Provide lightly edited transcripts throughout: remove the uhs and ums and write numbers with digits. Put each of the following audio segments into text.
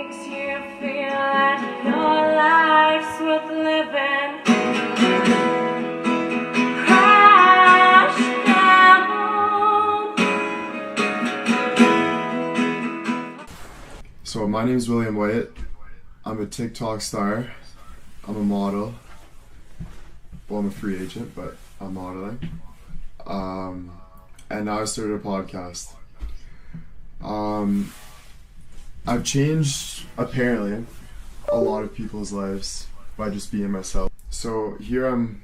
makes you feel like your life's worth living. Crash down. So my name is William White. I'm a TikTok star. I'm a model. Well, I'm a free agent, but I'm modeling. And now I started a podcast. I've changed, apparently, a lot of people's lives by just being myself. So here I'm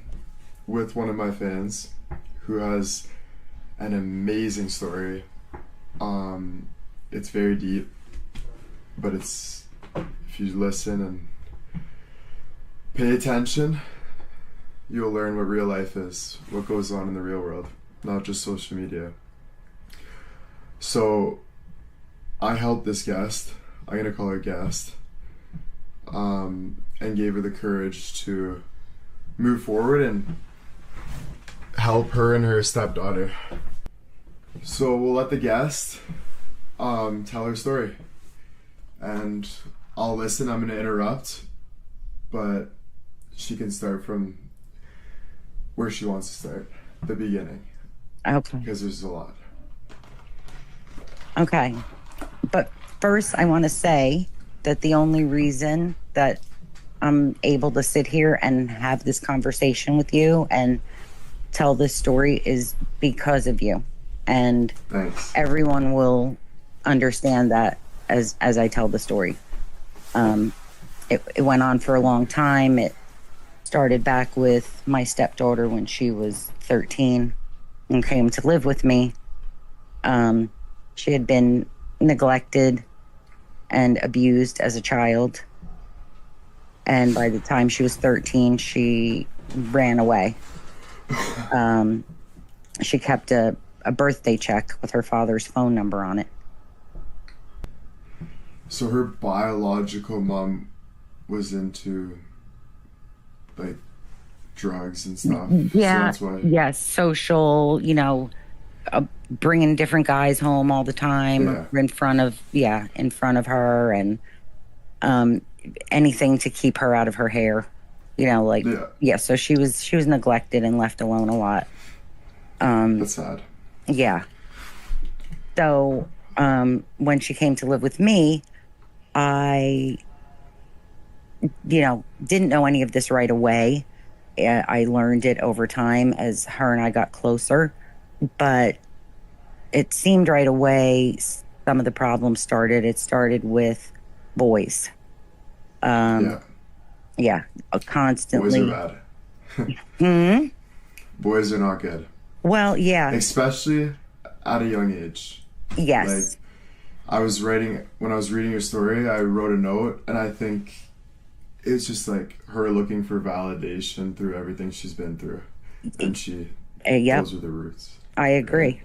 with one of my fans who has an amazing story. It's very deep, but if you listen and pay attention, you'll learn what real life is, what goes on in the real world, not just social media. So I helped this guest, I'm gonna call her guest, and gave her the courage to move forward and help her and her stepdaughter. So we'll let the guest tell her story, and I'll listen. I'm gonna interrupt, but she can start from where she wants to start, the beginning. Okay. Because there's a lot. Okay. But first, I want to say that the only reason that I'm able to sit here and have this conversation with you and tell this story is because of you. And Thanks. everyone will understand that as I tell the story. It went on for a long time. It started back with my stepdaughter when she was 13 and came to live with me. She had been neglected and abused as a child. And by the time she was 13, she ran away. She kept a birthday check with her father's phone number on it. So her biological mom was into like drugs and stuff. Yeah. So that's why. Yes. Social, bringing different guys home all the time in front of her, and anything to keep her out of her hair, so she was neglected and left alone a lot. That's sad. Yeah. So when she came to live with me, I didn't know any of this right away. I learned it over time as her and I got closer, but it seemed right away some of the problems started. It started with boys. Yeah, constantly. Boys are bad. Boys are not good. Well, yeah. Especially at a young age. Yes. When I was reading your story, I wrote a note, and I think it's just like her looking for validation through everything she's been through. And those are the roots. I agree.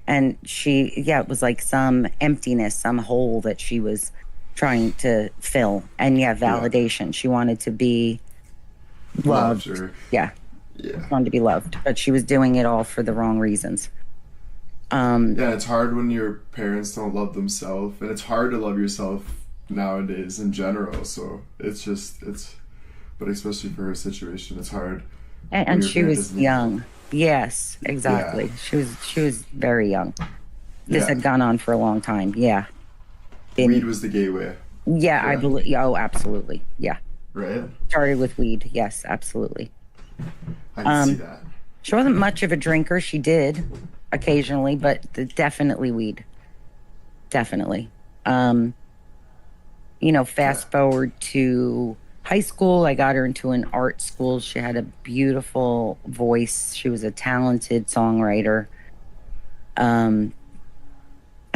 And it was like some emptiness, some hole that she was trying to fill. And validation. Yeah. She wanted to be loved. Yeah. She wanted to be loved. But she was doing it all for the wrong reasons. It's hard when your parents don't love themselves, and it's hard to love yourself nowadays in general. So but especially for her situation, it's hard. And she was young. Yes, exactly. Yeah. She was very young. This had gone on for a long time. Yeah. Weed was the gateway. Yeah, I believe. Oh, absolutely. Yeah. Right. Started with weed. Yes, absolutely. I can see that. She wasn't much of a drinker. She did occasionally, but definitely weed. Definitely. Fast forward to high school, I got her into an art school. She had a beautiful voice. She was a talented songwriter. And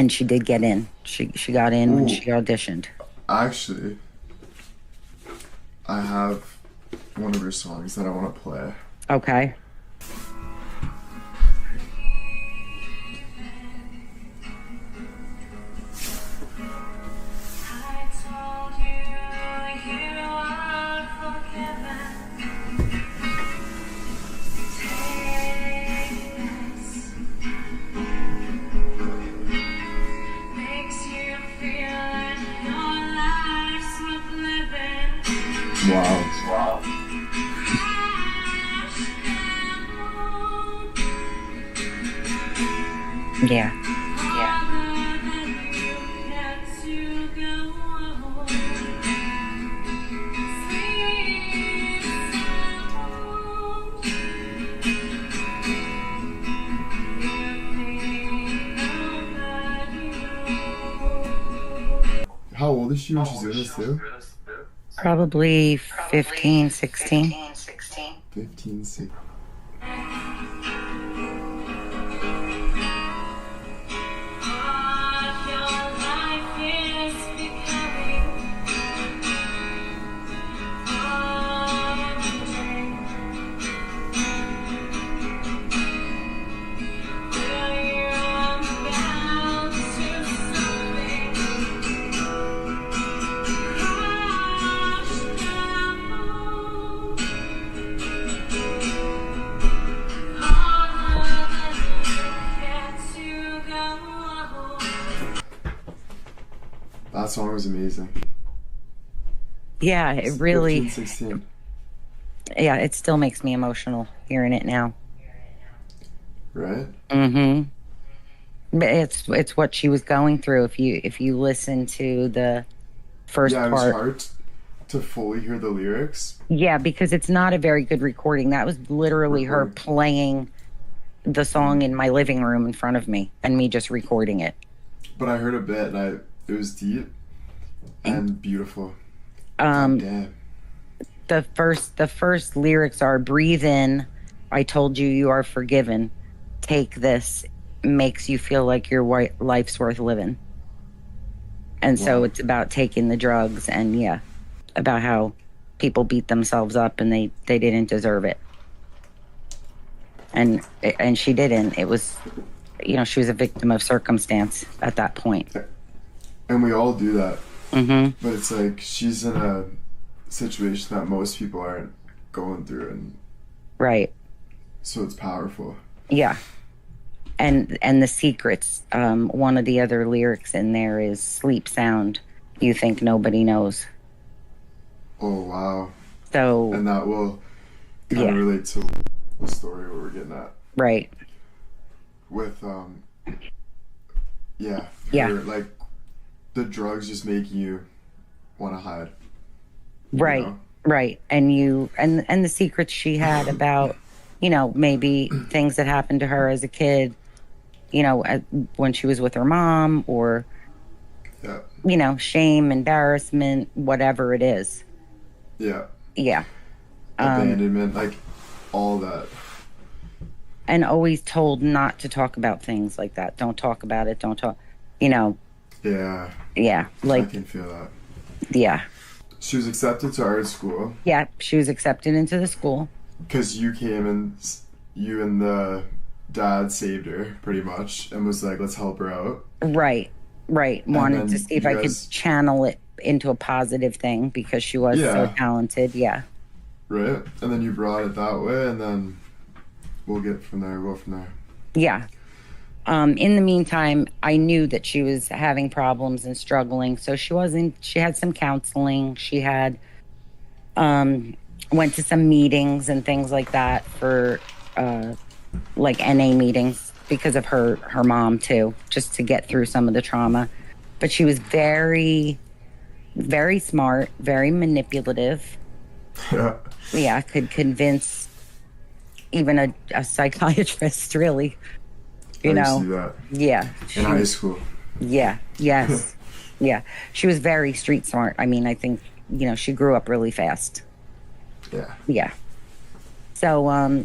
she did get in. She got in when she auditioned. Actually, I have one of her songs that I want to play. Okay. Makes you feel like Wow. Yeah. How old is she when she's doing this too? Probably 15, 16. 15, 16. That song was amazing. Yeah, it really, 15, 16. yeah, it still makes me emotional hearing it now. Right? Mm-hmm. But it's what she was going through. If you listen to the first Yeah, it was part, hard to fully hear the lyrics. yeah, because it's not a very good recording. That was literally her Recording. playing the song in my living room in front of me and me just recording it. But I heard a bit and it was deep and beautiful. Um, Damn. the first lyrics are breathe in, I told you you are forgiven. Take this, makes you feel like your life's worth living. And so Wow. it's about taking the drugs and yeah, about how people beat themselves up and they didn't deserve it. And she didn't. It was, she was a victim of circumstance at that point. And we all do that. Mm-hmm. But it's like she's in a situation that most people aren't going through, and Right. so it's powerful. Yeah. And the secrets. One of the other lyrics in there is sleep sound. You think nobody knows. Oh wow. So And that will kind Yeah. of relate to the story where we're getting at right. with yeah, Yeah. like the drugs just making you want to hide. Right. know? Right. And and the secrets she had about, maybe things that happened to her as a kid, when she was with her mom or, Yeah. Shame, embarrassment, whatever it is. Yeah. Yeah. Abandonment, like all that. And always told not to talk about things like that. Don't talk about it. Don't talk, Yeah. yeah. I Like, can feel that. yeah. She was accepted to art school Yeah. She was accepted into the school. because you came and you and the dad saved her pretty much and was like, let's help her out. Right. Right. And Wanted then to see if you I guys- could channel it into a positive thing because she was so Yeah. talented. Yeah. Right? And then you brought it that way, and then we'll go from there. Yeah. In the meantime, I knew that she was having problems and struggling. So she had some counseling. She had, went to some meetings and things like that for, like NA meetings because of her mom too, just to get through some of the trauma. But she was very, very smart, very manipulative. Yeah. Yeah, could convince even a psychiatrist, really. I used to do that Yeah. in high school. Yeah. Yes. Yeah. She was very street smart. I mean, I think, she grew up really fast. Yeah. Yeah. So,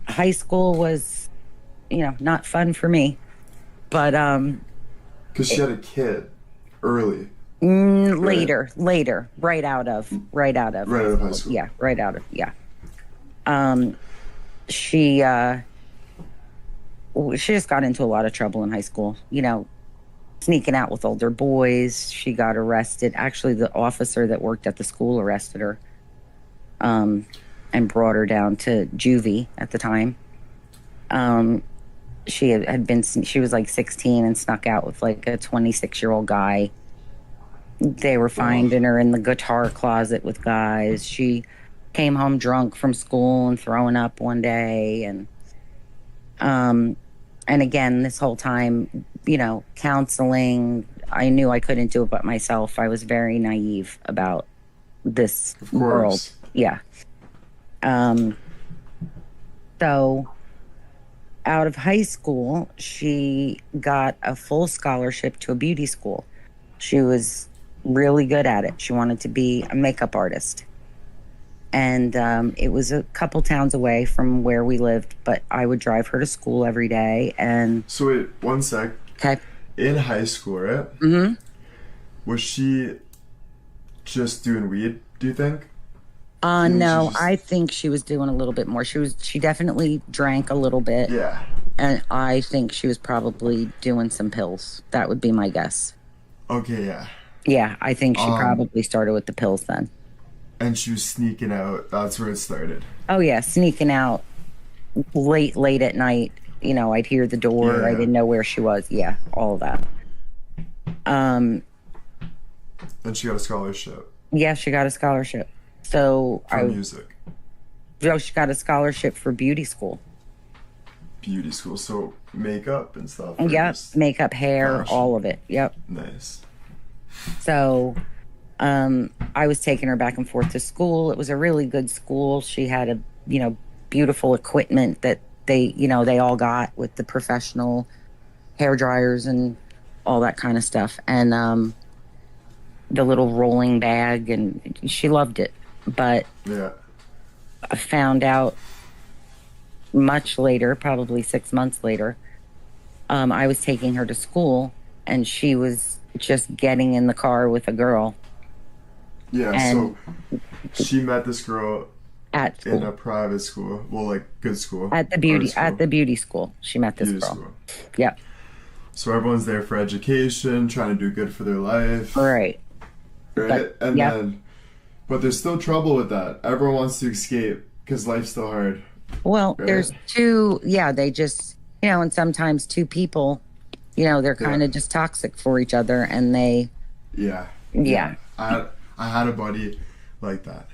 high school was, not fun for me, but, Because she had a kid early. later, right out of Right out of high school. Yeah. Right out of, yeah. She just got into a lot of trouble in high school, sneaking out with older boys. She got arrested. Actually, the officer that worked at the school arrested her, and brought her down to juvie at the time. She was like 16 and snuck out with like a 26-year-old guy. They were finding her in the guitar closet with guys. She came home drunk from school and throwing up one day. Um, and again, this whole time, counseling, I knew I couldn't do it but myself. I was very naive about this Of world. course. Yeah. Um, so out of high school, she got a full scholarship to a beauty school. She was really good at it. She wanted to be a makeup artist. And it was a couple towns away from where we lived, but I would drive her to school every day. And So wait, one sec. okay. In high school, right? Mm-hmm. Was she just doing weed, do you think? No, just- I think she was doing a little bit more. She definitely drank a little bit. Yeah. And I think she was probably doing some pills. That would be my guess. Okay, yeah. Yeah, I think she probably started with the pills then. And she was sneaking out. That's where it started. Oh yeah, sneaking out late at night. I'd hear the door. Yeah. I didn't know where she was. Yeah, all of that. And she got a scholarship Yeah, she got a scholarship. So for music. She got a scholarship for beauty school. Beauty school. So makeup and stuff. or Yep, just makeup, hair, fashion? all of it. Yep. Nice. So I was taking her back and forth to school. It was a really good school. She had a beautiful equipment that they all got with the professional hair dryers and all that kind of stuff, and the little rolling bag, and she loved it. But Yeah. I found out much later, probably 6 months later, I was taking her to school, and she was just getting in the car with a girl Yeah. And- So she met this girl at in school. a private school. Well, like good school. At the beauty Art beauty school, she met this beauty girl. school. Yep, So everyone's there for education, trying to do good for their life. right. Right? But- And yep. then, but there's still trouble with that. Everyone wants to escape because life's still hard. Well, Right. there's two. Yeah, they just and sometimes two people, they're kind of just toxic for each other, and they Yeah. yeah. I had a buddy like that.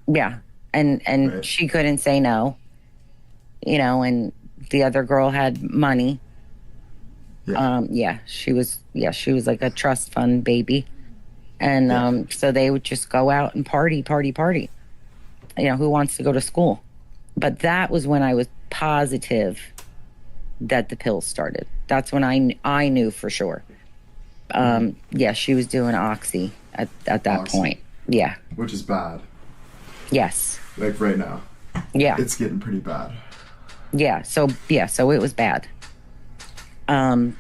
Yeah, and Right. she couldn't say no, and the other girl had money. Yeah. She was like a trust fund baby, and Yeah. so they would just go out and party. Who wants to go to school? But that was when I was positive that the pills started. That's when I knew for sure. Yeah, she was doing oxy at that Oxy. point. Yeah. Which is bad. Yes. Like right now. Yeah. It's getting pretty bad. Yeah. So it was bad. And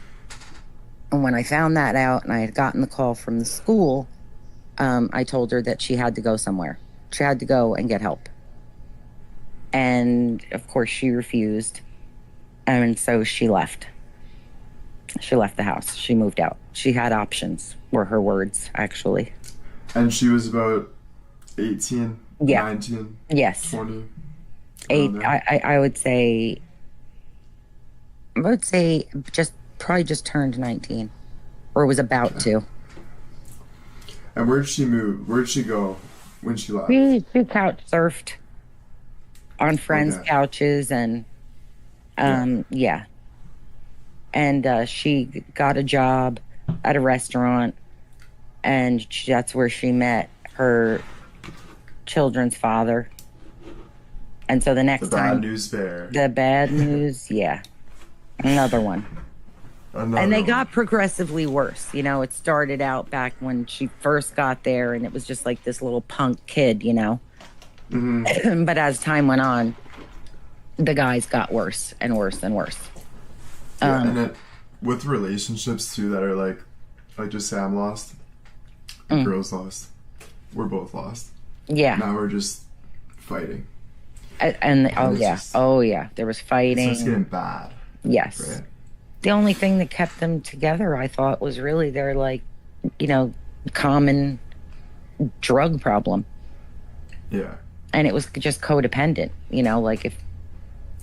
when I found that out and I had gotten the call from the school, I told her that she had to go somewhere. She had to go and get help. And of course she refused. And so she left. She left the house. She moved out. She had options, were her words, actually. And she was about 18, Yeah. 19, Yes. 20. Eight. around there. I would say probably just turned 19, or was about to. And where'd she move? Where'd she go when she left? She couch surfed on friends' Okay. couches, and yeah. And she got a job at a restaurant, and that's where she met her children's father. And so the next The bad time, news bear. the bad news, yeah, another one. Another And they one. got progressively worse. It started out back when she first got there, and it was just like this little punk kid, Mhm. But as time went on, the guys got worse and worse and worse. Yeah, and it, with relationships too that are like just say I'm lost, the girl's lost, we're both lost. Yeah. Now we're just fighting. And oh it's yeah, just- oh yeah, there was So fighting. it's getting bad, Yes. right? The only thing that kept them together, I thought, was really their common drug problem, Yeah. and it was just codependent. Like if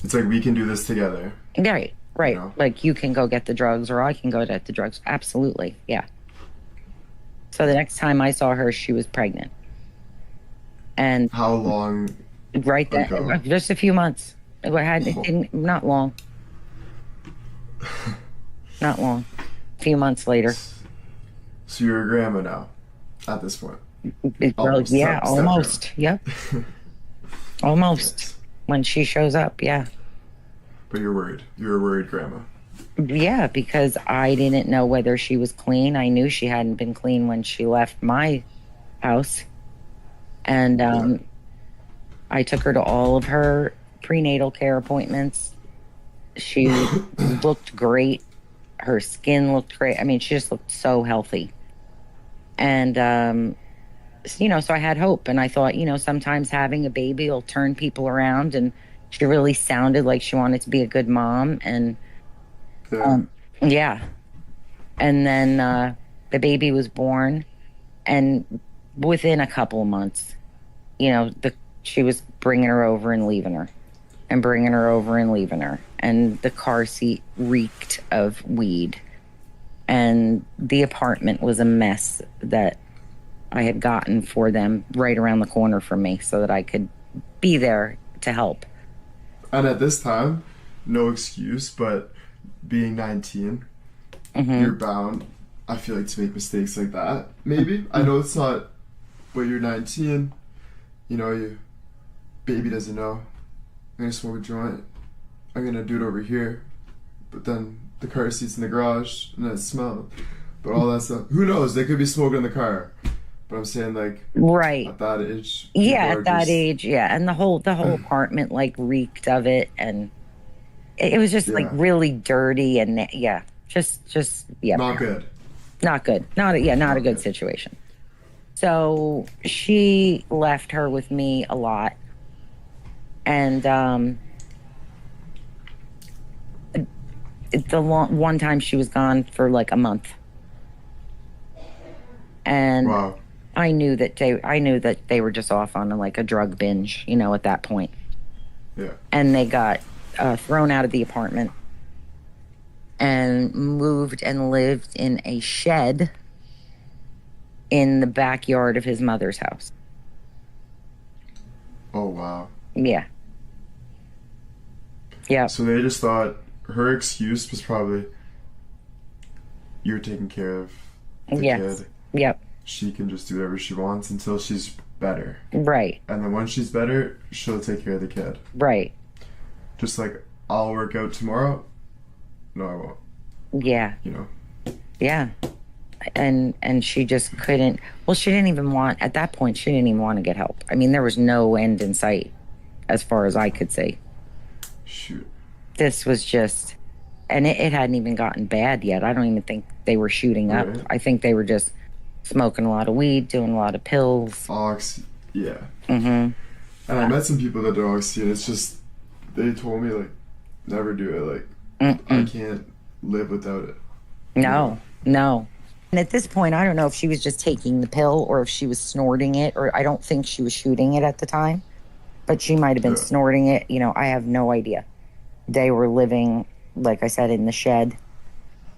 It's like we can do this together. right, You know? like you can go get the drugs, or I can go get the drugs. Absolutely, yeah. So the next time I saw her, she was pregnant. And How long right ago? then, just a few months. It Oh. didn't, not long, not long. A few months later. So you're a grandma now, at this point. Well, Almost. yeah, Step grandma. almost. Yep. Almost. Yes. When she shows up, yeah. But you're worried. You're a worried grandma. Yeah, because I didn't know whether she was clean. I knew she hadn't been clean when she left my house. And Yeah. I took her to all of her prenatal care appointments. She looked great. Her skin looked great. I mean, she just looked so healthy. And, so I had hope. And I thought, sometimes having a baby will turn people around. And she really sounded like she wanted to be a good mom. And, Yeah. yeah. And then the baby was born. And within a couple of months, she was bringing her over and leaving her and bringing her over and leaving her. And the car seat reeked of weed. And the apartment was a mess that I had gotten for them right around the corner from me so that I could be there to help. And at this time, no excuse, but being 19, Mm-hmm. you're bound, I feel like, to make mistakes like that. Maybe. I know it's not, but you're 19, your baby doesn't know. I'm gonna smoke a joint. I'm gonna do it over here. But then the car seat's in the garage and it smells. But all that stuff. Who knows? They could be smoking in the car. But I'm saying, like, Right. at that age. Yeah, people at that just- age, yeah. And the whole apartment like reeked of it, and it was just like Yeah. really dirty and yeah. Just yeah. Not good. Not good. Not a good good. situation. So she left her with me a lot. And one time she was gone for like a month. And Wow. I knew that they were just off on like a drug binge, at that point. Yeah. And they got thrown out of the apartment and moved and lived in a shed in the backyard of his mother's house. Oh, wow. Yeah. Yeah. So they just thought her excuse was probably, you're taking care of the Yes. kid. Yep. She can just do whatever she wants until she's better. Right. And then when she's better, she'll take care of the kid. Right. Just like, I'll work out tomorrow. No, I won't. Yeah. Yeah. And she just couldn't. Well, she didn't even want, at that point, she didn't even want to get help. I mean, there was no end in sight as far as I could see. Shoot. This was just, and it hadn't even gotten bad yet. I don't even think they were shooting up. Right. I think they were just smoking a lot of weed, doing a lot of pills. Oxy. Yeah. Mm-hmm. And I met some people that do Oxy, and it's just, they told me, like, never do it. Like, I can't live without it. No. And at this point, I don't know if she was just taking the pill or if she was snorting it, or I don't think she was shooting it at the time, but she might have been Yeah. snorting it. I have no idea. They were living, like I said, in the shed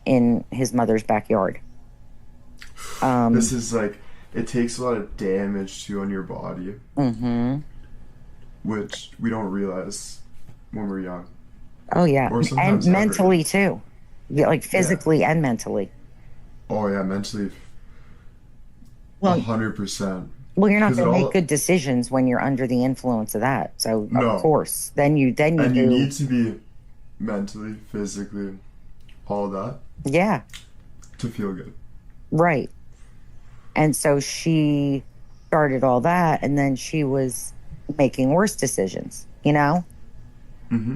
in his mother's backyard. This is like, it takes a lot of damage too on your body, Mm-hmm. which we don't realize when we're young. Oh, yeah. Or And sometimes ever. mentally, too. Yeah, like physically and mentally. Oh yeah, mentally. Well- 100%. Well, you're not 'Cause going to it make all- good decisions when you're under the influence of that. So, No. of course, then you And do. you need to be mentally, physically, all that Yeah, to feel good. right. And so she started all that, and then she was making worse decisions, Mm-hmm.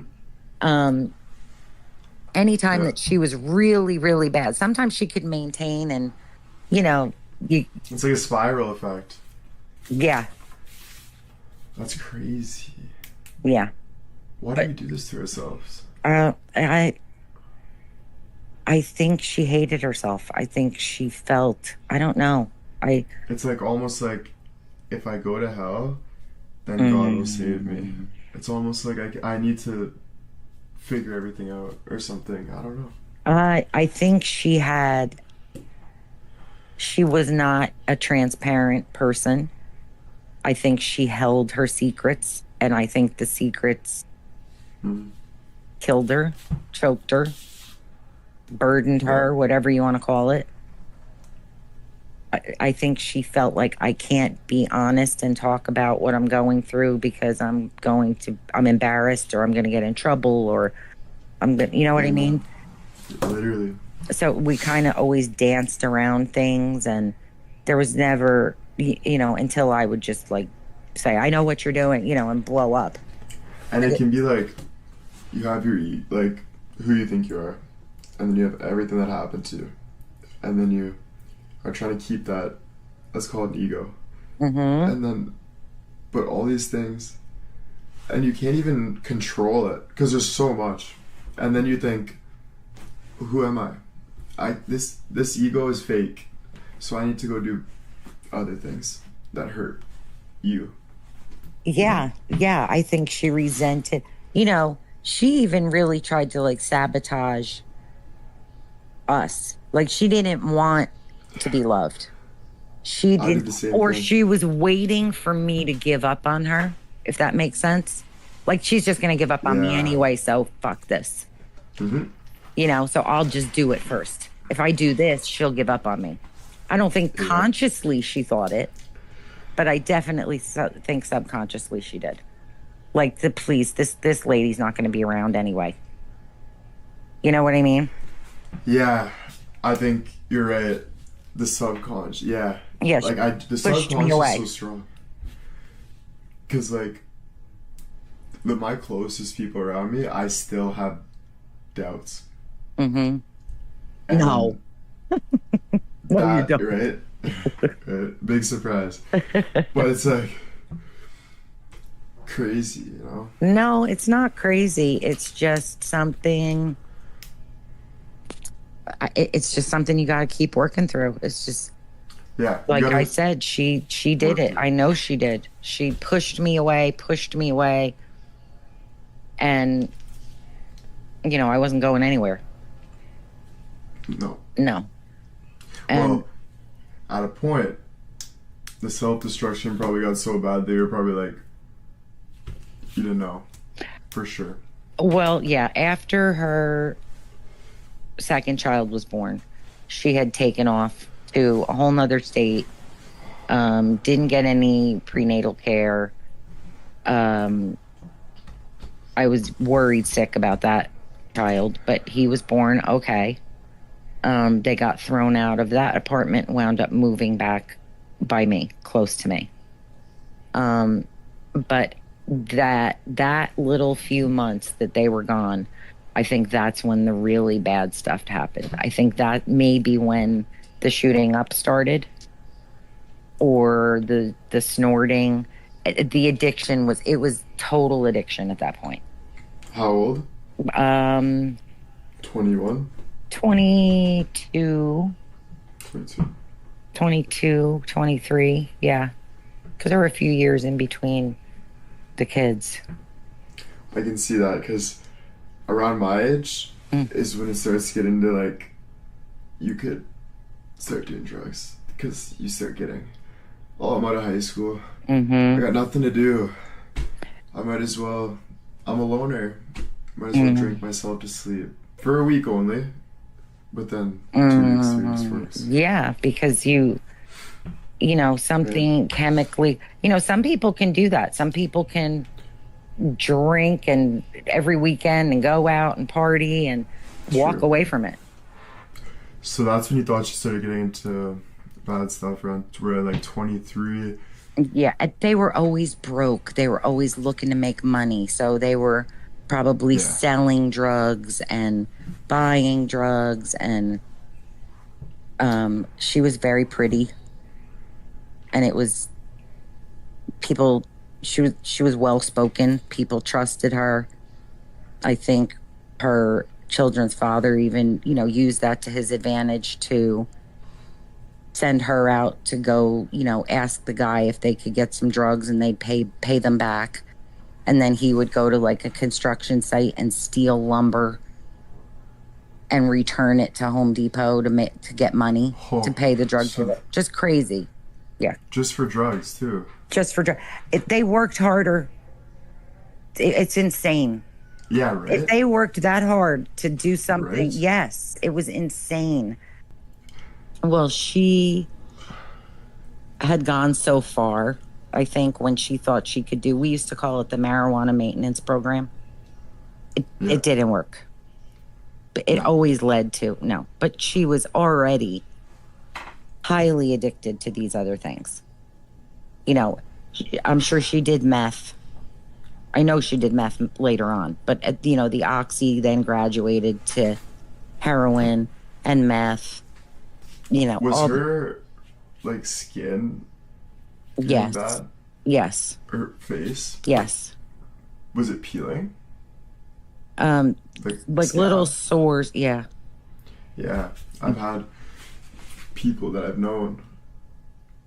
Anytime Yeah. that she was really, really bad, sometimes she could maintain and, you, It's like a spiral effect. yeah, That's crazy. yeah. Why do we do this to ourselves? I think she hated herself. I think she felt, I don't know. It's like almost like, if I go to hell, then God will save me. It's almost like I need to figure everything out or something. I don't know. I think she had She was not a transparent person. I think she held her secrets, and I think the secrets Mm. killed her, choked her, burdened Yeah. her, whatever you want to call it. I think she felt like I can't be honest and talk about what I'm going through because I'm embarrassed or I'm going to get in trouble or you know what I mean? Literally. So we kind of always danced around things, and there was never, until I would just like say, I know what you're doing, and blow up. And it can be like, you have like, who you think you are, and then you have everything that happened to you, and then you are trying to keep that, let's call it an ego. Mm-hmm. And then, but all these things, and you can't even control it, because there's so much. And then you think, who am I? This ego is fake, so I need to go do other things that hurt you. Yeah, yeah. I think she resented, she even really tried to like sabotage us. Like she didn't want to be loved. She I did did, the same or thing. she was waiting for me to give up on her, if that makes sense. Like she's just going to give up on me Yeah. anyway, so fuck this. Mm-hmm. So I'll just do it first. If I do this, she'll give up on me. I don't think consciously she thought it, but I definitely think subconsciously she did. Like, please, this lady's not going to be around anyway. You know what I mean? Yeah, I think you're right. The subconscious, yeah. Yeah, Like the pushed me subconscious away. is so strong. Cause like, my closest people around me, I still have doubts. Mm-hmm. And No. No, you don't. Right? Right? Big surprise. But it's like crazy, No, it's not crazy. It's just something. It's just something you got to keep working through. It's just Yeah. like I said, she did it. I know she did. She pushed me away, and I wasn't going anywhere. No. No. And Well, at a point, the self-destruction probably got so bad they were probably like, you didn't know, for sure. well, yeah, after her second child was born, she had taken off to a whole nother state, didn't get any prenatal care. I was worried sick about that child, but he was born okay. They got thrown out of that apartment, wound up moving back by me, close to me. But that little few months that they were gone, I think that's when the really bad stuff happened. I think that may be when the shooting up started, or the snorting. The addiction was total addiction at that point. How old? 21? 22, 22. 22, 23. Yeah. Because there were a few years in between the kids. I can see that because around my age is when it starts to get into like, you could start doing drugs because you start getting, I'm out of high school. I got nothing to do. I might as well, I'm a loner. Might as well drink myself to sleep. For a week only. But then 2 weeks, 3 weeks works. Yeah, because something chemically, some people can do that. Some people can drink and every weekend and go out and party and walk away from it. So that's when you thought you started getting into bad stuff around like 23. Yeah, they were always broke. They were always looking to make money. So they were probably selling drugs and buying drugs. And she was very pretty. And it was people, she was well-spoken. People trusted her. I think her children's father even, used that to his advantage to send her out to go, ask the guy if they could get some drugs and they'd pay them back. And then he would go to like a construction site and steal lumber and return it to Home Depot to get money to Oh, pay the drug so dealer. Just crazy. Yeah, just for drugs too. just for drug. If they worked harder, it's insane. Yeah, If right? they worked that hard to do something, Right? yes, it was insane. Well, she had gone so far, I think, when she thought she could do, we used to call it the marijuana maintenance program. Yeah. It didn't work. It No. always led to no, but she was already highly addicted to these other things. You know, I'm sure she did meth. I know she did meth later on, but the oxy then graduated to heroin and meth. Was All her like skin getting yes, bad? yes, Her face? yes. Was it peeling? Um, Like little scab? sores. Yeah, Yeah. I've had people that I've known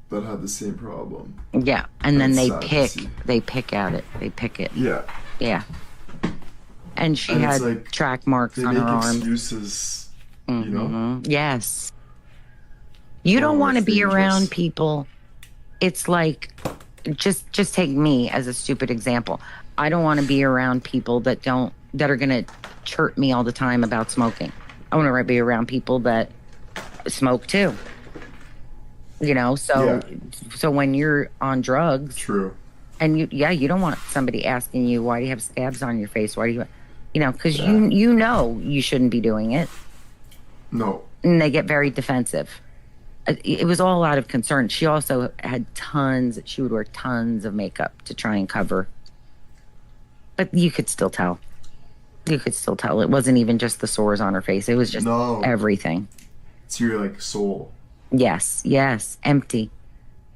that had the same problem. yeah. And then That's they sad to pick. see. They pick at it. They pick it. Yeah. Yeah. And she And it's had like track marks they on make her arm. excuses, you know? Mhm. Yes. You don't Oh, want to it's be around dangerous. people. It's like, just take me as a stupid example. I don't want to be around people that are going to chirp me all the time about smoking. I want to be around people that smoke too. So Yeah. when you're on drugs True. and you don't want somebody asking you, why do you have scabs on your face? Why do because Yeah. you shouldn't be doing it. No. And they get very defensive. It was all out of concern. She also had she would wear tons of makeup to try and cover. But you could still tell. You could still tell. It wasn't even just the sores on her face. It was just No. everything. It's your like soul. Yes, yes. Empty.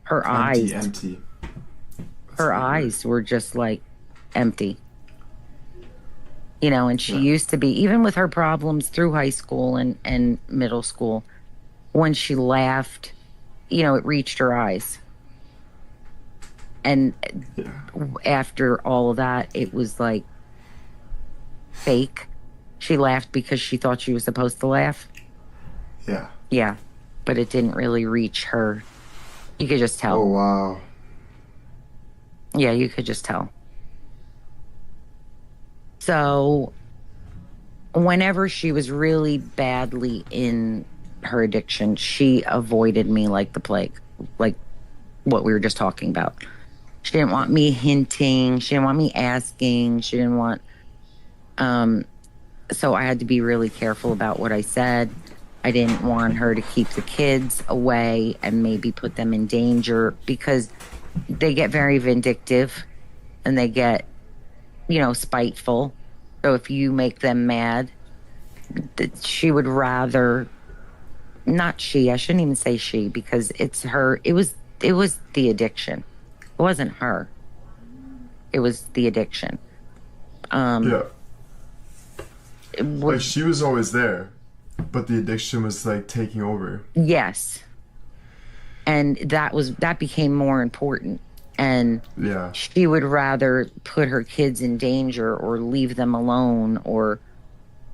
Her eyes. Empty. That's Her weird. eyes were just like empty. And she Yeah. used to be, even with her problems through high school and middle school, when she laughed, it reached her eyes. And Yeah. after all of that, it was like fake. She laughed because she thought she was supposed to laugh. Yeah. Yeah. But it didn't really reach her. You could just tell. Oh wow. Yeah, you could just tell. So whenever she was really badly in her addiction, she avoided me like the plague, like what we were just talking about. She didn't want me hinting. She didn't want me asking. She didn't want, so I had to be really careful about what I said. I didn't want her to keep the kids away and maybe put them in danger because they get very vindictive and they get, spiteful. So if you make them mad, she would rather, not she, I shouldn't even say she because it's her. It was the addiction. It wasn't her. It was the addiction. Yeah. It Like was, she was always there, but the addiction was like taking over. yes. And that became more important. And Yeah. she would rather put her kids in danger or leave them alone or,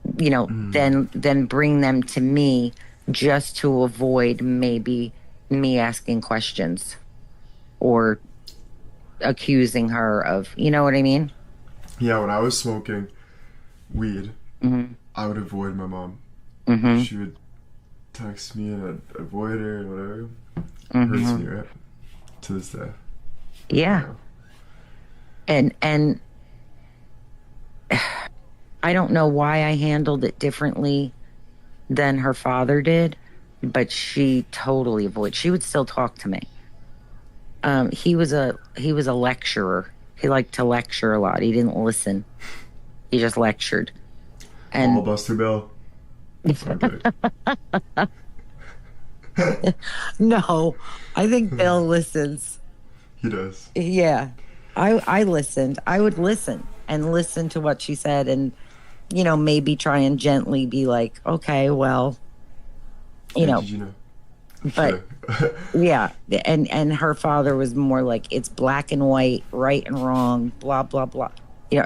than bring them to me just to avoid maybe me asking questions or accusing her of, you know what I mean? Yeah, when I was smoking weed, Mm-hmm. I would avoid my mom. Mm-hmm. She would text me and I'd avoid her and whatever. Mm-hmm. Hurts me, right? To this day. Yeah. And I don't know why I handled it differently than her father did, but she totally avoided. She would still talk to me. He was a lecturer. He liked to lecture a lot. He didn't listen. He just lectured. All And Buster Bill. Okay. no, I think Bill listens. He does. Yeah. I listened. I would listen and listen to what she said and, maybe try and gently be like, okay, well, Did you know? but yeah. And her father was more like, it's black and white, right and wrong, blah, blah, blah.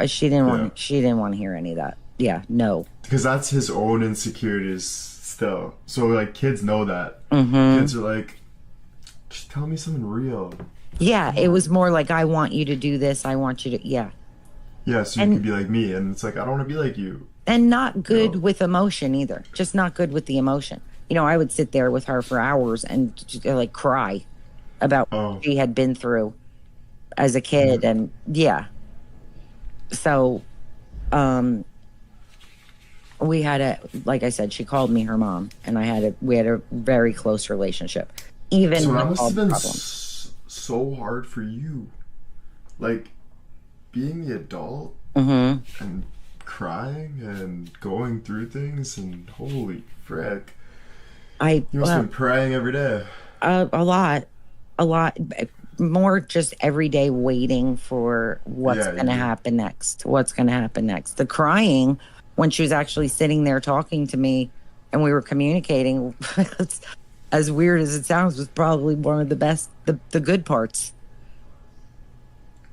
She didn't want to hear any of that. Yeah. No. because that's his own insecurities still. So like kids know that. Mm-hmm. Kids are like, just tell me something real. Yeah, it was more like, I want you to do this. I want you to, yeah. Yeah, so you And- can be like me, and it's like, I don't want to be like you. And not good No. with emotion either. Just not good with the emotion. You know, I would sit there with her for hours and just, like cry about Oh. what she had been through as a kid. And yeah. So, we had like I said, she called me her mom, and we had a very close relationship. Even So with that must all have the been problems. so hard for you. Like, being the adult Mm-hmm. and crying and going through things, and holy frick. You must have been praying every day. A lot more, just every day waiting for what's going to happen next. The crying when she was actually sitting there talking to me and we were communicating, as weird as it sounds, was probably one of the best, the good parts,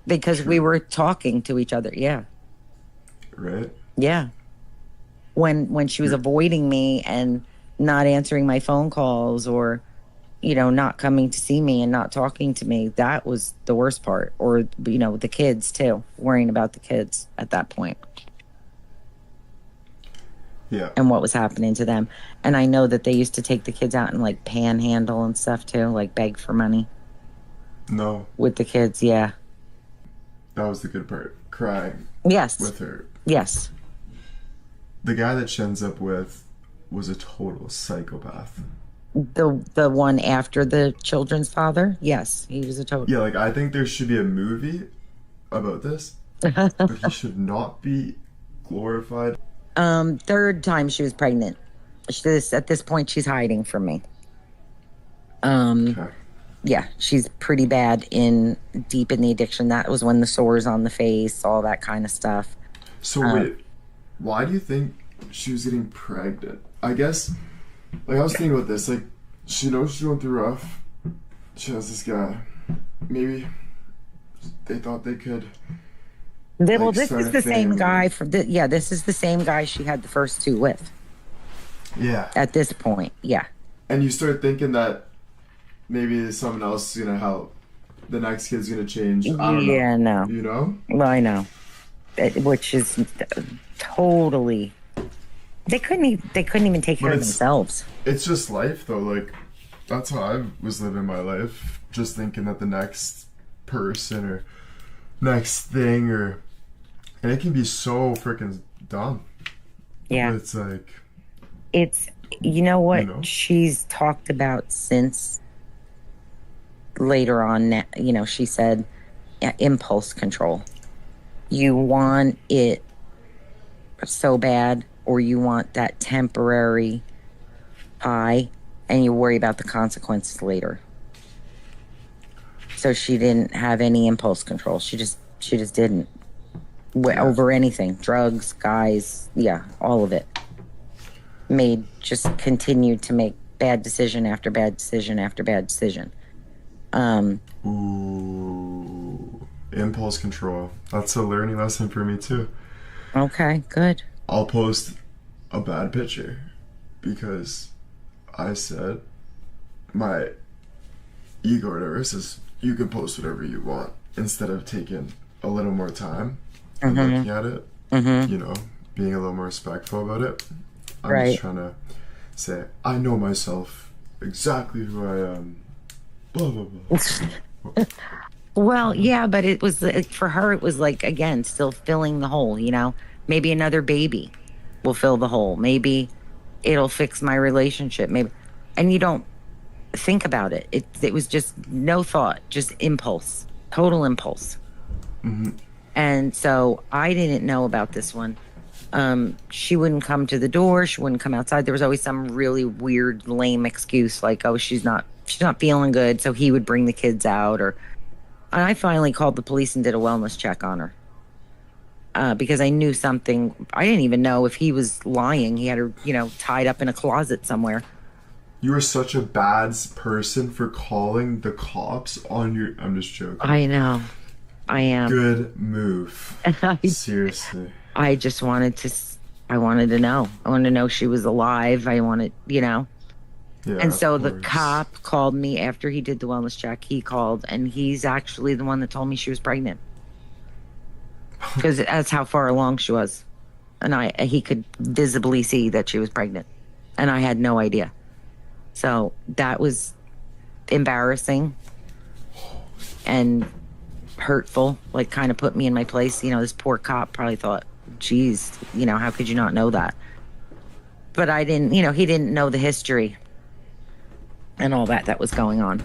because we were talking to each other. Yeah. Right? Yeah. When she was avoiding me and not answering my phone calls, or, you know, not coming to see me and not talking to me, that was the worst part. Or, you know, the kids too, worrying about the kids at that point. Yeah. And what was happening to them. And I know that they used to take the kids out and like panhandle and stuff too, like beg for money No, with the kids. Yeah. that was the good part. Crying Yes. with her. Yes. The guy that she ends up with was a total psychopath. The one after the children's father. Yes. He was a total. Yeah, like, I think there should be a movie about this, but he should not be glorified. Third time she was pregnant. At this point, she's hiding from me. Okay. Yeah, she's pretty bad deep in the addiction. That was when the sores on the face, all that kind of stuff. So wait, why do you think she was getting pregnant? I guess, like, I was thinking about this. Like, she knows she's going through rough. She has this guy. Maybe they thought they could. Well, this start is a the same family. guy this is the same guy she had the first two with. Yeah. At this point, yeah. And you start thinking that maybe someone else is gonna help. The next kid's gonna change. I don't know. Yeah, no. You know? Well, I know. Which is totally. They couldn't even take care of themselves. It's just life, though. Like, that's how I was living my life, just thinking that the next person or next thing, and it can be so freaking dumb. Yeah. But it's like, It's, you know what, You know? she's talked about since later on, you know, she said impulse control. You want it so bad, or you want that temporary high, and you worry about the consequences later. So she didn't have any impulse control. She just didn't. Over anything, drugs, guys, yeah, all of it. Continued to make bad decision after bad decision after bad decision. ooh, impulse control. That's a learning lesson for me, too. Okay, good. I'll post a bad picture because I said my ego or whatever says you can post whatever you want, instead of taking a little more time and looking at it, you know, being a little more respectful about it. I'm Right. just trying to say, I know myself, exactly who I am, blah, blah, blah. Well, yeah, but it was for her. It was like, again, still filling the hole. You know, maybe another baby will fill the hole. Maybe it'll fix my relationship. Maybe, and you don't think about it. It was just no thought, just impulse, total impulse. And so I didn't know about this one. She wouldn't come to the door. She wouldn't come outside. There was always some really weird, lame excuse, like, oh, she's not feeling good. So he would bring the kids out, and I finally called the police and did a wellness check on her. Because I knew something. I didn't even know if he was lying. He had her, you know, tied up in a closet somewhere. You are such a bad person for calling the cops on your... I'm just joking. I know. I am. Good move. Seriously. I just wanted to. I wanted to know. I wanted to know she was alive. I wanted, Yeah, And of so the course. cop called me after he did the wellness check. He called, and he's actually the one that told me she was pregnant because that's how far along she was, and he could visibly see that she was pregnant, and I had no idea. So that was embarrassing and hurtful. Like, kind of put me in my place. This poor cop probably thought, "Geez, how could you not know that?" But I didn't. He didn't know the history and all that was going on.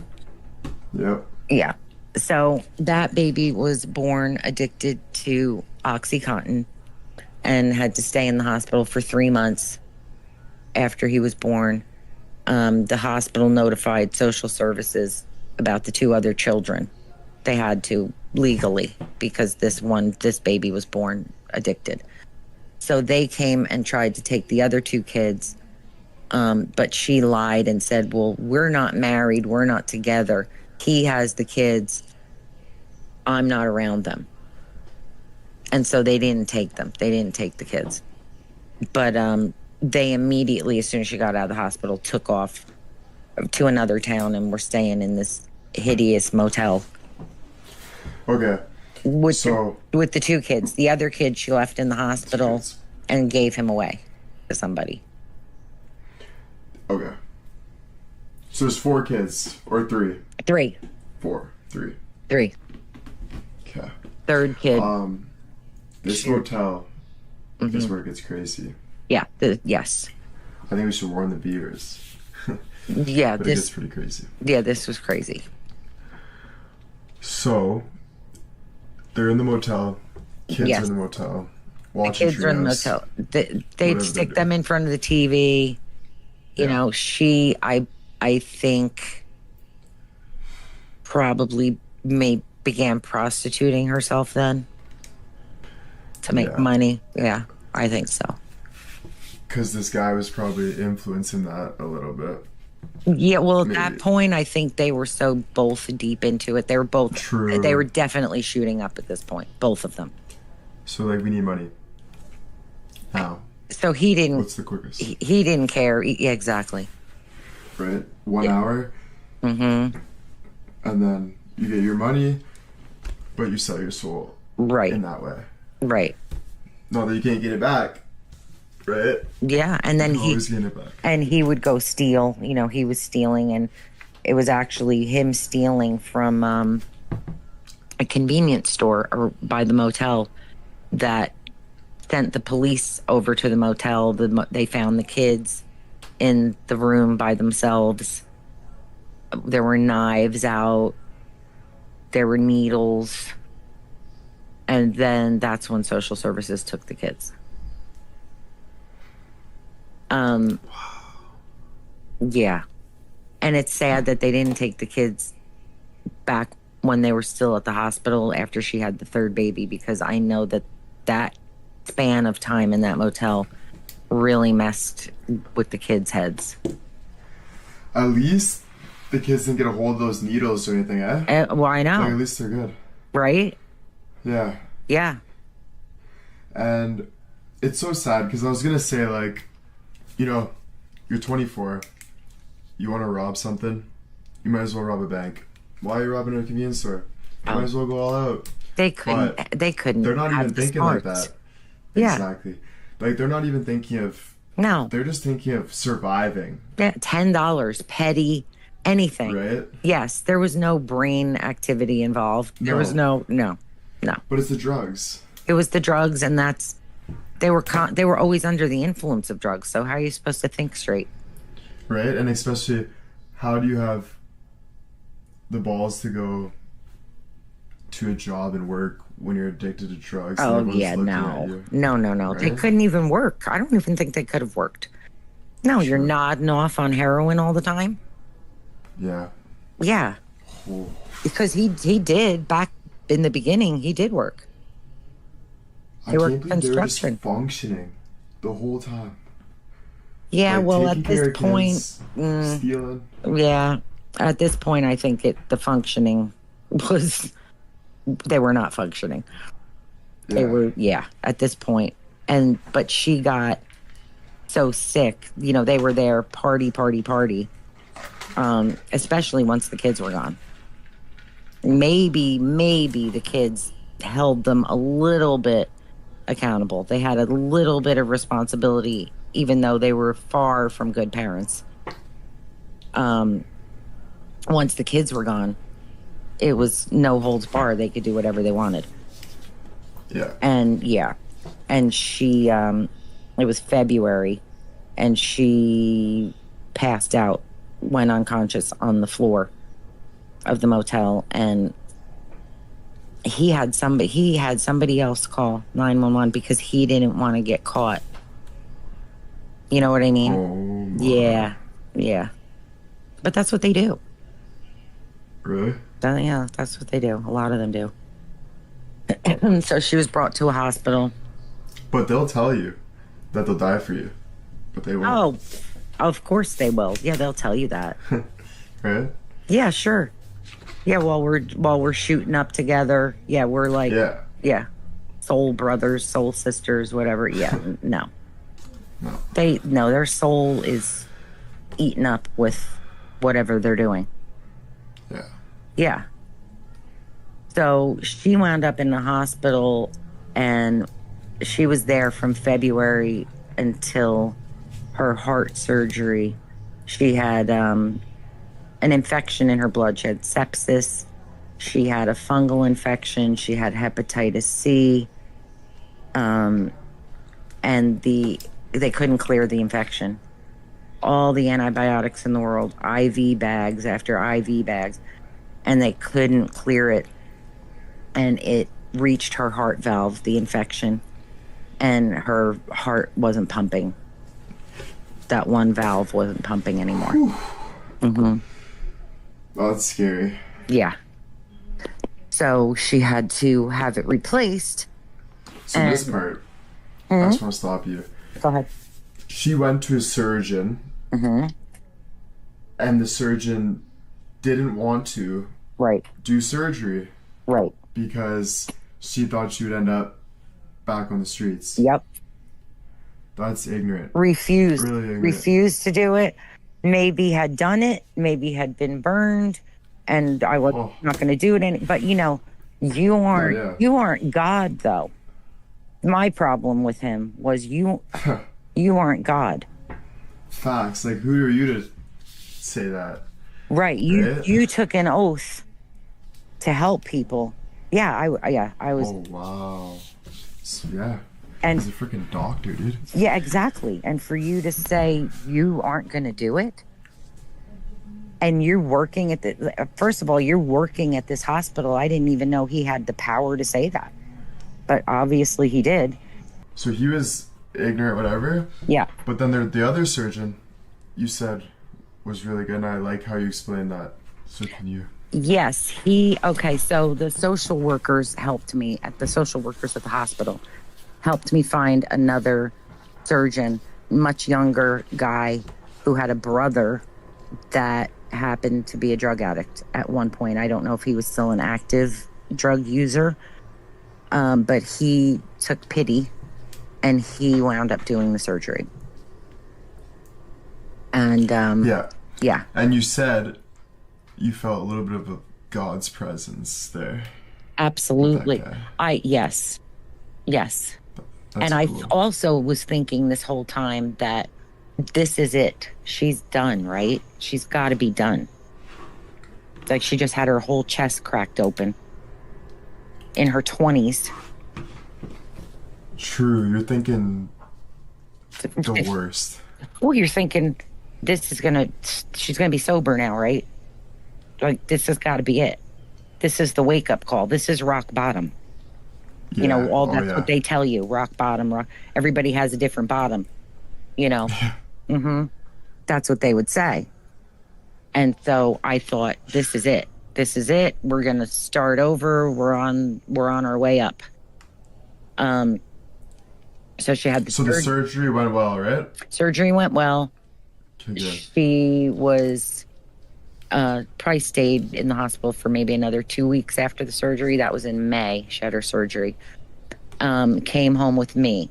Yep. Yeah. So that baby was born addicted to OxyContin and had to stay in the hospital for 3 months after he was born. The hospital notified social services about the 2 other children. They had to legally because this baby was born addicted. So they came and tried to take the other 2 kids. But she lied and said, well, we're not married. We're not together. He has the kids. I'm not around them. And so they didn't take them. They didn't take the kids. But they immediately, as soon as she got out of the hospital, took off to another town and were staying in this hideous motel. Okay. With the 2 kids. The other kid she left in the hospital and gave him away to somebody. Okay. So there's 4 kids or 3? 3. 4. 3. 3. Okay. Third kid. This motel is where it gets crazy. Yeah. Yes. I think we should warn the beavers. Yeah. But it gets pretty crazy. Yeah, this was crazy. So they're in the motel. Kids are in the motel. Watching the kids are in the motel. They'd stick them in front of the TV. She, I think, probably began prostituting herself then to make money. Yeah, I think so. Because this guy was probably influencing that a little bit. Yeah, well, at that point, I think they were so both deep into it. They were both. True. They were definitely shooting up at this point, both of them. So, we need money. Now. So he didn't. What's the quickest? He didn't care. Yeah, exactly. Right? 1 hour. Mm-hmm. And then you get your money, but you sell your soul. Right. In that way. Right. Not that you can't get it back. Right? Yeah, and then he would go steal. He was stealing, and it was actually him stealing from a convenience store or by the motel that sent the police over to the motel. They found the kids in the room by themselves. There were knives out. There were needles. And then that's when social services took the kids. Yeah. And it's sad that they didn't take the kids back when they were still at the hospital after she had the 3rd baby, because I know that span of time in that motel really messed with the kids' heads. At least the kids didn't get a hold of those needles or anything, eh? Well, I know. At least they're good. Right? Yeah. Yeah. And it's so sad because I was going to say, you're 24. You want to rob something? You might as well rob a bank. Why are you robbing a convenience store? You might as well go all out. They couldn't. They're not even thinking like that. Yeah. Exactly. They're not even thinking of. No. They're just thinking of surviving. Yeah, $10, petty, anything. Right? Yes, there was no brain activity involved. There was no. But it's the drugs. It was the drugs, and they were always under the influence of drugs. So how are you supposed to think straight? Right, and especially, how do you have the balls to go to a job and work when you're addicted to drugs? Oh yeah, no. Right? They couldn't even work. I don't even think they could have worked. No, You're nodding off on heroin all the time. Yeah. Yeah. Oh. Because he did back in the beginning. He did work. They were just functioning the whole time. Yeah, well, at this point, stealing. Yeah, at this point, I think the functioning was they were not functioning. Yeah. They were, at this point, but she got so sick. You know, they were there party, party, party. Especially once the kids were gone. Maybe the kids held them a little bit accountable. They had a little bit of responsibility, even though they were far from good parents. Once the kids were gone, it was no holds barred. They could do whatever they wanted. Yeah. And she, it was February, and she passed out, went unconscious on the floor of the motel, and he had somebody else call 911 because he didn't want to get caught. You know what I mean? Oh, Yeah. But that's what they do. Really? Yeah, that's what they do. A lot of them do. So she was brought to a hospital. But they'll tell you that they'll die for you, but they won't. Oh, of course they will. Yeah, they'll tell you that. Right? Yeah, sure. Yeah, while we're shooting up together. Yeah, we're like, yeah, soul brothers, soul sisters, whatever. Yeah, no. Their soul is eaten up with whatever they're doing. Yeah. Yeah. So she wound up in the hospital, and she was there from February until her heart surgery. She had an infection in her blood. She had sepsis. She had a fungal infection. She had hepatitis C. And they couldn't clear the infection. All the antibiotics in the world, IV bags after IV bags, and they couldn't clear it. And it reached her heart valve, the infection, and her heart wasn't pumping. That one valve wasn't pumping anymore. Mm-hmm. Oh, that's scary. Yeah. So she had to have it replaced. So this part, I just want to stop you. Go ahead. She went to a surgeon, and the surgeon didn't want to do surgery. Right. Because she thought she would end up back on the streets. Yep. That's ignorant. Refused. Really ignorant. Refused to do it. Maybe had done it. Maybe had been burned. And I was not going to do it. But, you know, you aren't God, though. My problem with him was you aren't God. Facts. Like, who are you to say that? Right. You took an oath to help people. Yeah, I was. Oh, wow. Yeah. And he's a freaking doctor, dude. Yeah, exactly. And for you to say you aren't going to do it, and you're working at first of all, you're working at this hospital. I didn't even know he had the power to say that, but obviously he did. So he was ignorant, whatever. Yeah. But then the other surgeon, you said, was really good, and I like how you explained that. So can you? Yes, so the social workers helped me at the hospital, helped me find another surgeon, much younger guy who had a brother that happened to be a drug addict at one point. I don't know if he was still an active drug user, but he took pity and he wound up doing the surgery. And yeah. And you said you felt a little bit of a God's presence there. Absolutely. Yes. That's and cool. I also was thinking this whole time that this is it. She's done, right? She's got to be done. It's like she just had her whole chest cracked open in her 20s. True. You're thinking the worst. Well, you're thinking she's going to be sober now, right? Like, this has got to be it. This is the wake-up call. This is rock bottom. Yeah. You know, that's what they tell you. Rock bottom. Everybody has a different bottom. You know? That's what they would say. And so I thought, this is it. This is it. We're going to start over. We're on our way up. So she had the surgery went well, right? Surgery went well. Okay, good. She was probably stayed in the hospital for maybe another 2 weeks after the surgery. That was in May. She had her surgery. Came home with me.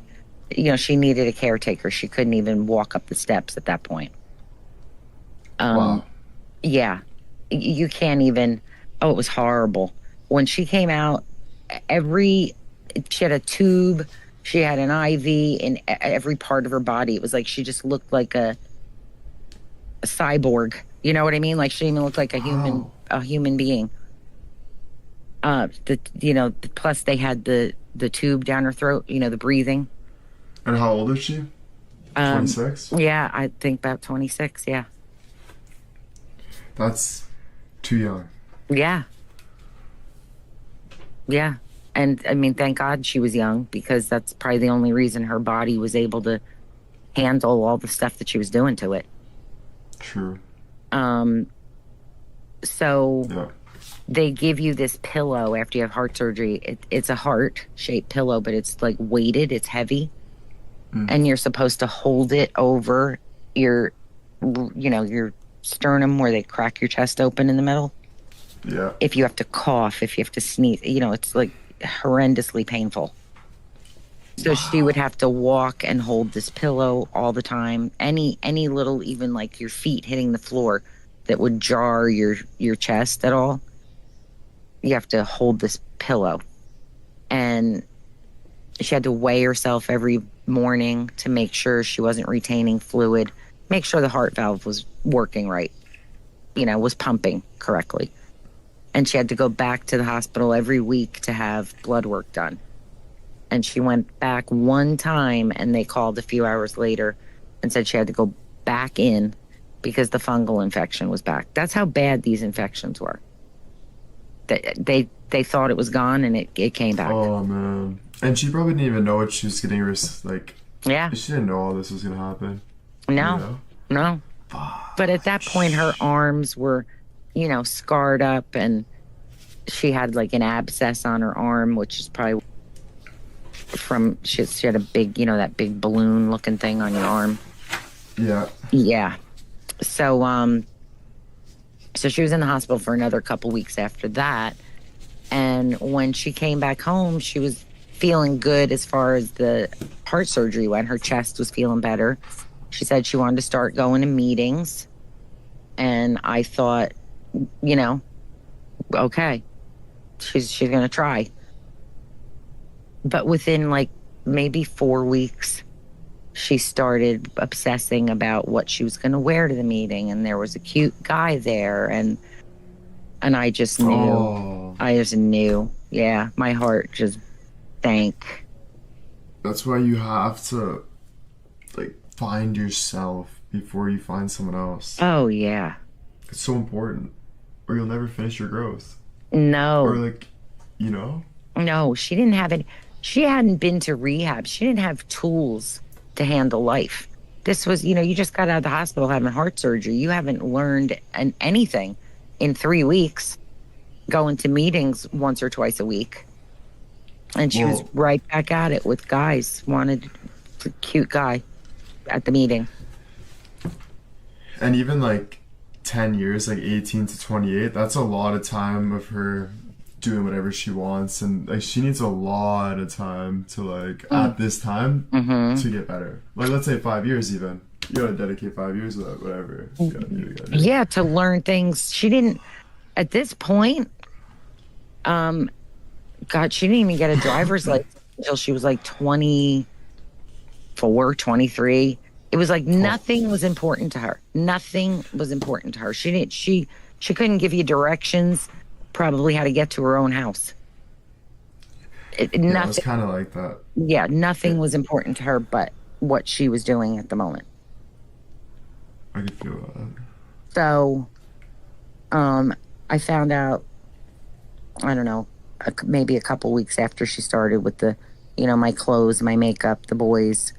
she needed a caretaker. She couldn't even walk up the steps at that point. Wow. Yeah, you can't even. Oh, it was horrible. When she came out, every she had a tube, she had an IV in every part of her body. It was like she just looked like a cyborg. You know what I mean? Like she didn't even look like Wow. a human being. Plus they had the tube down her throat. The breathing. And how old is she? 26? Yeah, I think about 26. Yeah. That's too young. Yeah. Yeah. And I mean, thank God she was young because that's probably the only reason her body was able to handle all the stuff that she was doing to it. True. So Yeah. they give you this pillow after you have heart surgery. It's a heart-shaped pillow, but it's like weighted, it's heavy. And you're supposed to hold it over your sternum where they crack your chest open in the middle. Yeah. If you have to cough, if you have to sneeze, it's like horrendously painful. So she would have to walk and hold this pillow all the time. Any little, even like your feet hitting the floor that would jar your chest at all, you have to hold this pillow. And she had to weigh herself every morning to make sure she wasn't retaining fluid, make sure the heart valve was working right, was pumping correctly. And she had to go back to the hospital every week to have blood work done. And she went back one time and they called a few hours later and said she had to go back in because the fungal infection was back. That's how bad these infections were. They thought it was gone and it came back. Oh, man. And she probably didn't even know what she was getting Yeah. She didn't know all this was going to happen. No. But at that point, her arms were, scarred up and she had like an abscess on her arm, which is probably from, she had a big, that big balloon looking thing on your arm. Yeah. Yeah. So she was in the hospital for another couple weeks after that. And when she came back home, she was feeling good as far as the heart surgery went. Her chest was feeling better. She said she wanted to start going to meetings. And I thought, okay, she's going to try. But within like maybe 4 weeks, she started obsessing about what she was going to wear to the meeting. And there was a cute guy there. And I just knew. Oh. I just knew. Yeah, my heart just sank. That's why you have to, find yourself before you find someone else. Oh, yeah. It's so important. Or you'll never finish your growth. No. Or, No, she didn't have it. She hadn't been to rehab. She didn't have tools to handle life. This was, you just got out of the hospital having heart surgery. You haven't learned anything in 3 weeks, going to meetings once or twice a week. And she was right back at it with guys. Wanted a cute guy at the meeting. And even 10 years, 18 to 28, that's a lot of time of her doing whatever she wants. And she needs a lot of time to at this time to get better. Let's say 5 years even. You gotta dedicate 5 years to that, whatever. You gotta do. Yeah, to learn things. She didn't, at this point, she didn't even get a driver's license until she was 24, 23. It was nothing was important to her. Nothing was important to her. She couldn't give you directions, probably how to get to her own house. Nothing. It was kind of like that. Yeah, nothing was important to her but what she was doing at the moment. I could feel that. So, I found out, I don't know, maybe a couple weeks after she started with the, my clothes, my makeup, the boys,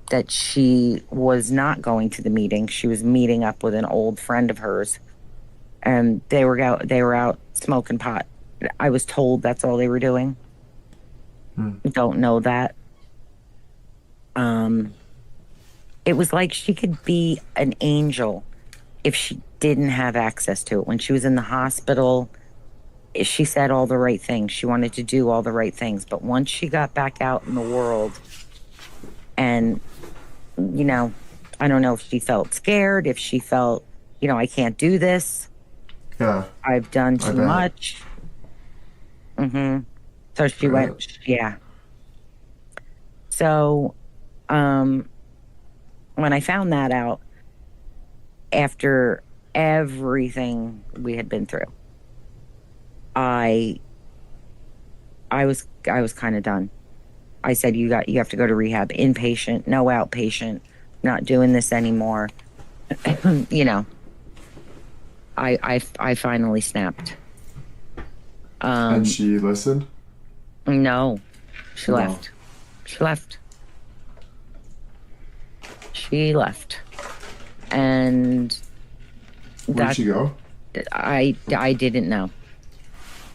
that she was not going to the meeting. She was meeting up with an old friend of hers, and they were out smoking pot. I was told that's all they were doing. Don't know that. It was like she could be an angel if she didn't have access to it. When she was in the hospital, she said all the right things. She wanted to do all the right things. But once she got back out in the world And, you know, I don't know if she felt scared, if she felt, I can't do this. Yeah. I've done I too bet. much. So she Right. went, yeah. So, um, when I found that out after everything we had been through, I I was kind of done. I said, you have to go to rehab, inpatient, no outpatient, not doing this anymore. you know, I finally snapped. And she listened? No, she No. left. She left. She left. And Where'd that she go? I didn't know.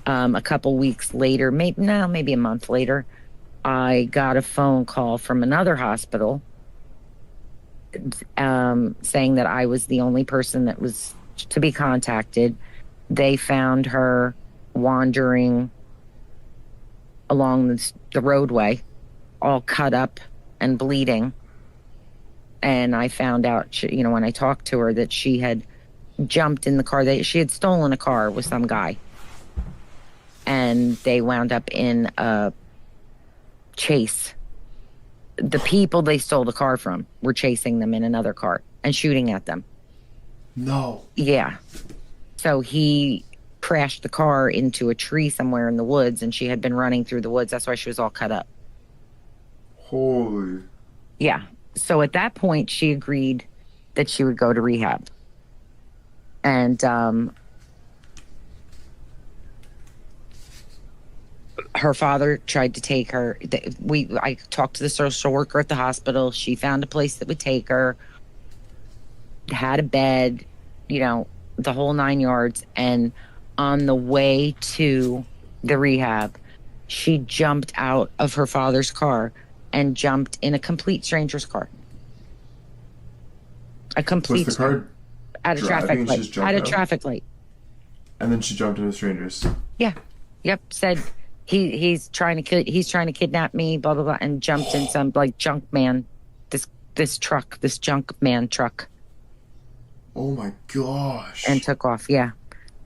A couple weeks later, maybe a month later, I got a phone call from another hospital saying that I was the only person that was to be contacted. They found her wandering along the roadway, all cut up and bleeding. And I found out, when I talked to her, that she had jumped in the car. She had stolen a car with some guy. And they wound up in a chase. The people they stole the car from were chasing them in another car and shooting at them. No. Yeah. So he crashed the car into a tree somewhere in the woods, and she had been running through the woods. That's why she was all cut up. Holy. Yeah. So at that point, she agreed that she would go to rehab. And her father tried to take her. I talked to the social worker at the hospital. She found a place that would take her, had a bed, the whole 9 yards. And on the way to the rehab, she jumped out of her father's car and jumped in a complete stranger's car. Was the car at a traffic and she just light. jumped At a out? traffic light. And then she jumped into strangers. Yeah. Yep. Said he's trying to kidnap me, blah blah blah, and jumped in some junk man, this junk man truck. Oh my gosh. And took off. Yeah.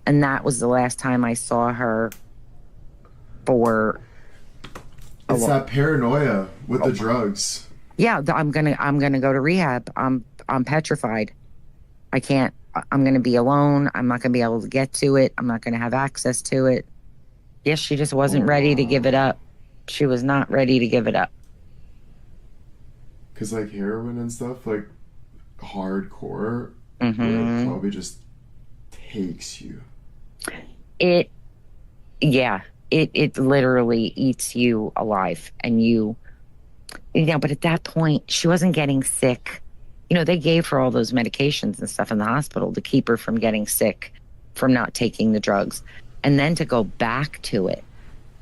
And that was the last time I saw her for it's that paranoia with the drugs. Yeah, I'm gonna go to rehab. I'm petrified. I can't. I'm gonna be alone. I'm not gonna be able to get to it. I'm not gonna have access to it. Yes, she just wasn't ready to give it up. She was not ready to give it up. Cause heroin and stuff, hardcore, Mm-hmm. it probably just takes you. It literally eats you alive, and but at that point she wasn't getting sick. They gave her all those medications and stuff in the hospital to keep her from getting sick, from not taking the drugs, and then to go back to it.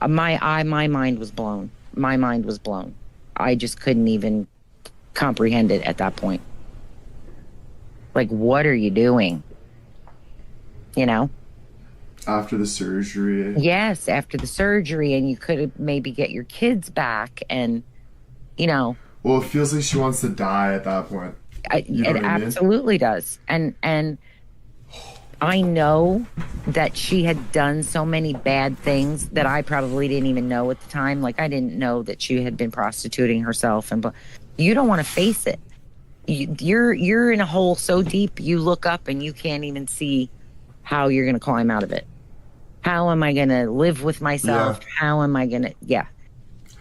My mind was blown. My mind was blown. I just couldn't even comprehend it at that point. What are you doing? After the surgery. Yes, after the surgery, and you could maybe get your kids back, and Well, it feels like she wants to die at that point. It absolutely does. And I know that she had done so many bad things that I probably didn't even know at the time. I didn't know that she had been prostituting herself, and you don't want to face it. You're in a hole so deep, you look up and you can't even see how you're going to climb out of it. How am I going to live with myself? Yeah. How am I going to, yeah.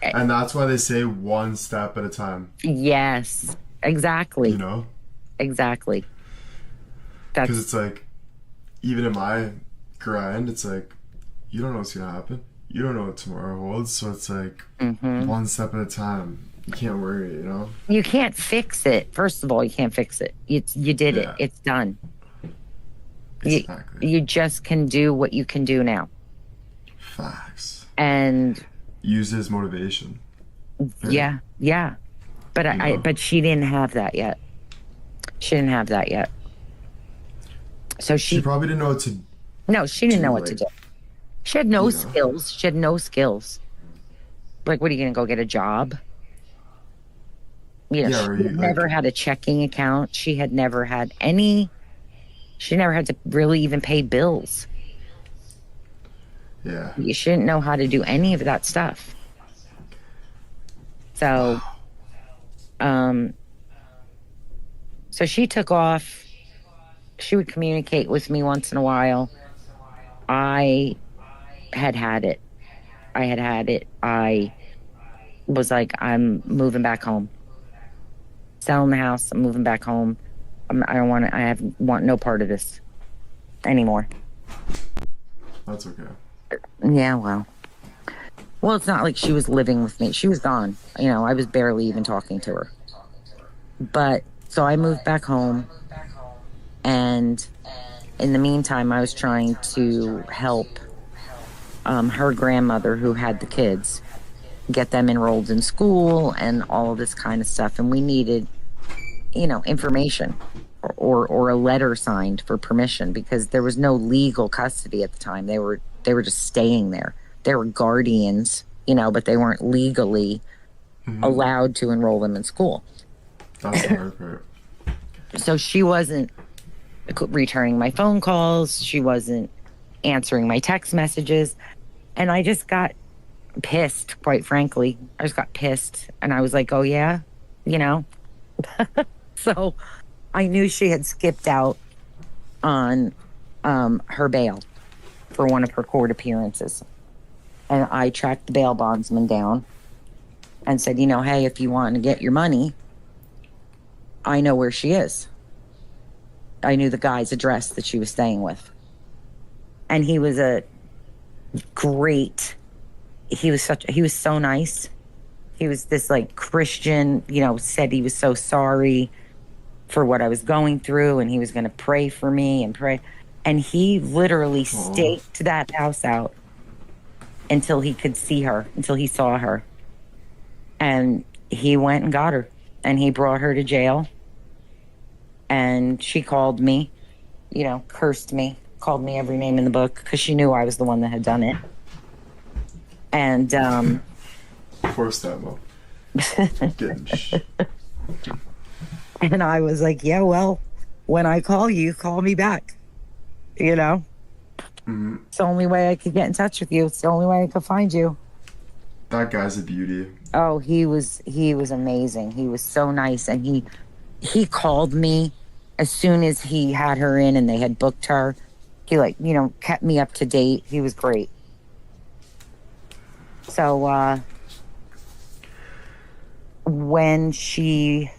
And that's why they say one step at a time. Yes, exactly. Exactly. Because it's even in my grind, it's you don't know what's going to happen. You don't know what tomorrow holds. So it's one step at a time. You can't worry, You can't fix it. First of all, you can't fix it. You did it. It's done. Exactly. You just can do what you can do now. Facts. And use it as motivation. Right? Yeah. But but she didn't have that yet. So she probably didn't know what to. No, she didn't know what to do. She had no skills. She had no skills. What are you gonna go get a job? You know, Yeah, she or had you never like, had a checking account. She had never had any, she never had to really even pay bills. yeah. She didn't know how to do any of that stuff. So, Wow. um, so she took off. She would communicate with me once in a while. I had it. I had it. I was like, I'm moving back home, selling the house. I'm moving back home. I don't want to, want no part of this anymore. That's okay. Yeah, well, it's not like she was living with me. She was gone. You know, I was barely even talking to her. But so I moved back home, and in the meantime, I was trying to help her grandmother who had the kids get them enrolled in school and all of this kind of stuff. And we needed, you know, information or a letter signed for permission because there was no legal custody at the time. They were just staying there. They were guardians, you know, but they weren't legally allowed to enroll them in school. That's the hard part. So she wasn't returning my phone calls. She wasn't answering my text messages. And I just got pissed, quite frankly. I just got pissed. And I was like, oh, yeah, you know? So I knew she had skipped out on her bail for one of her court appearances. And I tracked the bail bondsman down and said, you know, hey, if you want to get your money, I know where she is. I knew the guy's address that she was staying with. And he was he was so nice. He was this like Christian, you know, said he was so sorry for what I was going through and he was going to pray for me and pray. And he literally staked that house out until he could see her, until he saw her. And he went and got her and he brought her to jail. And she called me, you know, cursed me, called me every name in the book because she knew I was the one that had done it. And Poor Stamo. Getting and I was like, yeah, well, when I call you, call me back. You know? It's the only way I could get in touch with you. It's the only way I could find you. That guy's a beauty. Oh, he was amazing. He was so nice. And he called me as soon as he had her in and they had booked her. He like, you know, kept me up to date. He was great. So when she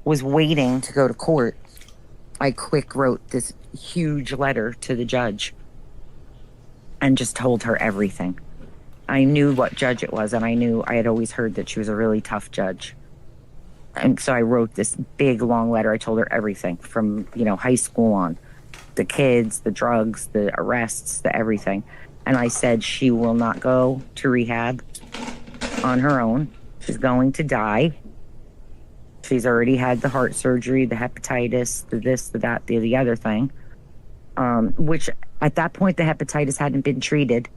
was waiting to go to court, I quick wrote this huge letter to the judge and just told her everything. I knew what judge it was, and I had always heard that she was a really tough judge. And so I wrote this big, long letter. I told her everything from, you know, high school on. The kids, the drugs, the arrests, the everything. And I said she will not go to rehab on her own. She's going to die. She's already had the heart surgery, the hepatitis, the this, the that, the other thing. Which at that point, the hepatitis hadn't been treated.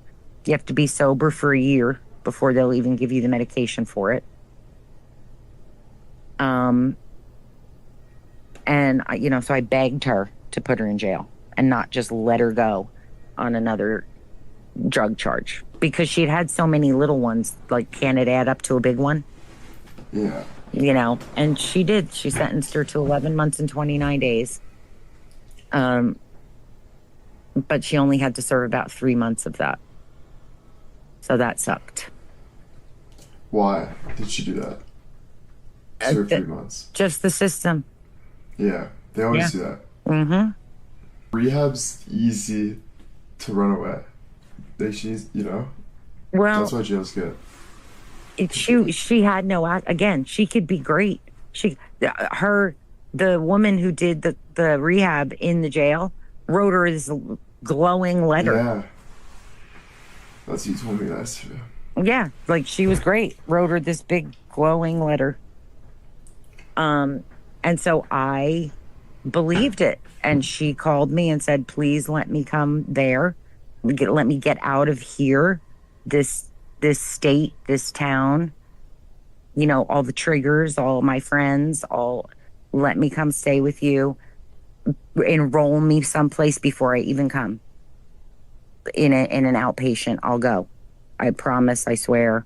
You have to be sober for a year before they'll even give you the medication for it. And I, you know, so I begged her to put her in jail and not just let her go on another drug charge because she'd had so many little ones. Like, can it add up to a big one? Yeah. You know, and she did. She sentenced her to 11 months and 29 days. But she only had to serve about 3 months of that. So that sucked. Why did she do that? Serve 3 months. Just the system. Yeah, they always do that. Mm-hmm. Rehab's easy to run away. She's, you know, Well, that's why jail's good. She had no act. Again, she could be great. The woman who did the rehab in the jail wrote her this glowing letter. Yeah. That's you told me that yesterday. Yeah, like she was great. Wrote her this big glowing letter. And so I believed it. And she called me and said, please let me come there. Let me get out of here, this state, this town. all the triggers, all my friends, all let me come stay with you, enroll me someplace before I even come in an outpatient. I'll go. I promise, I swear.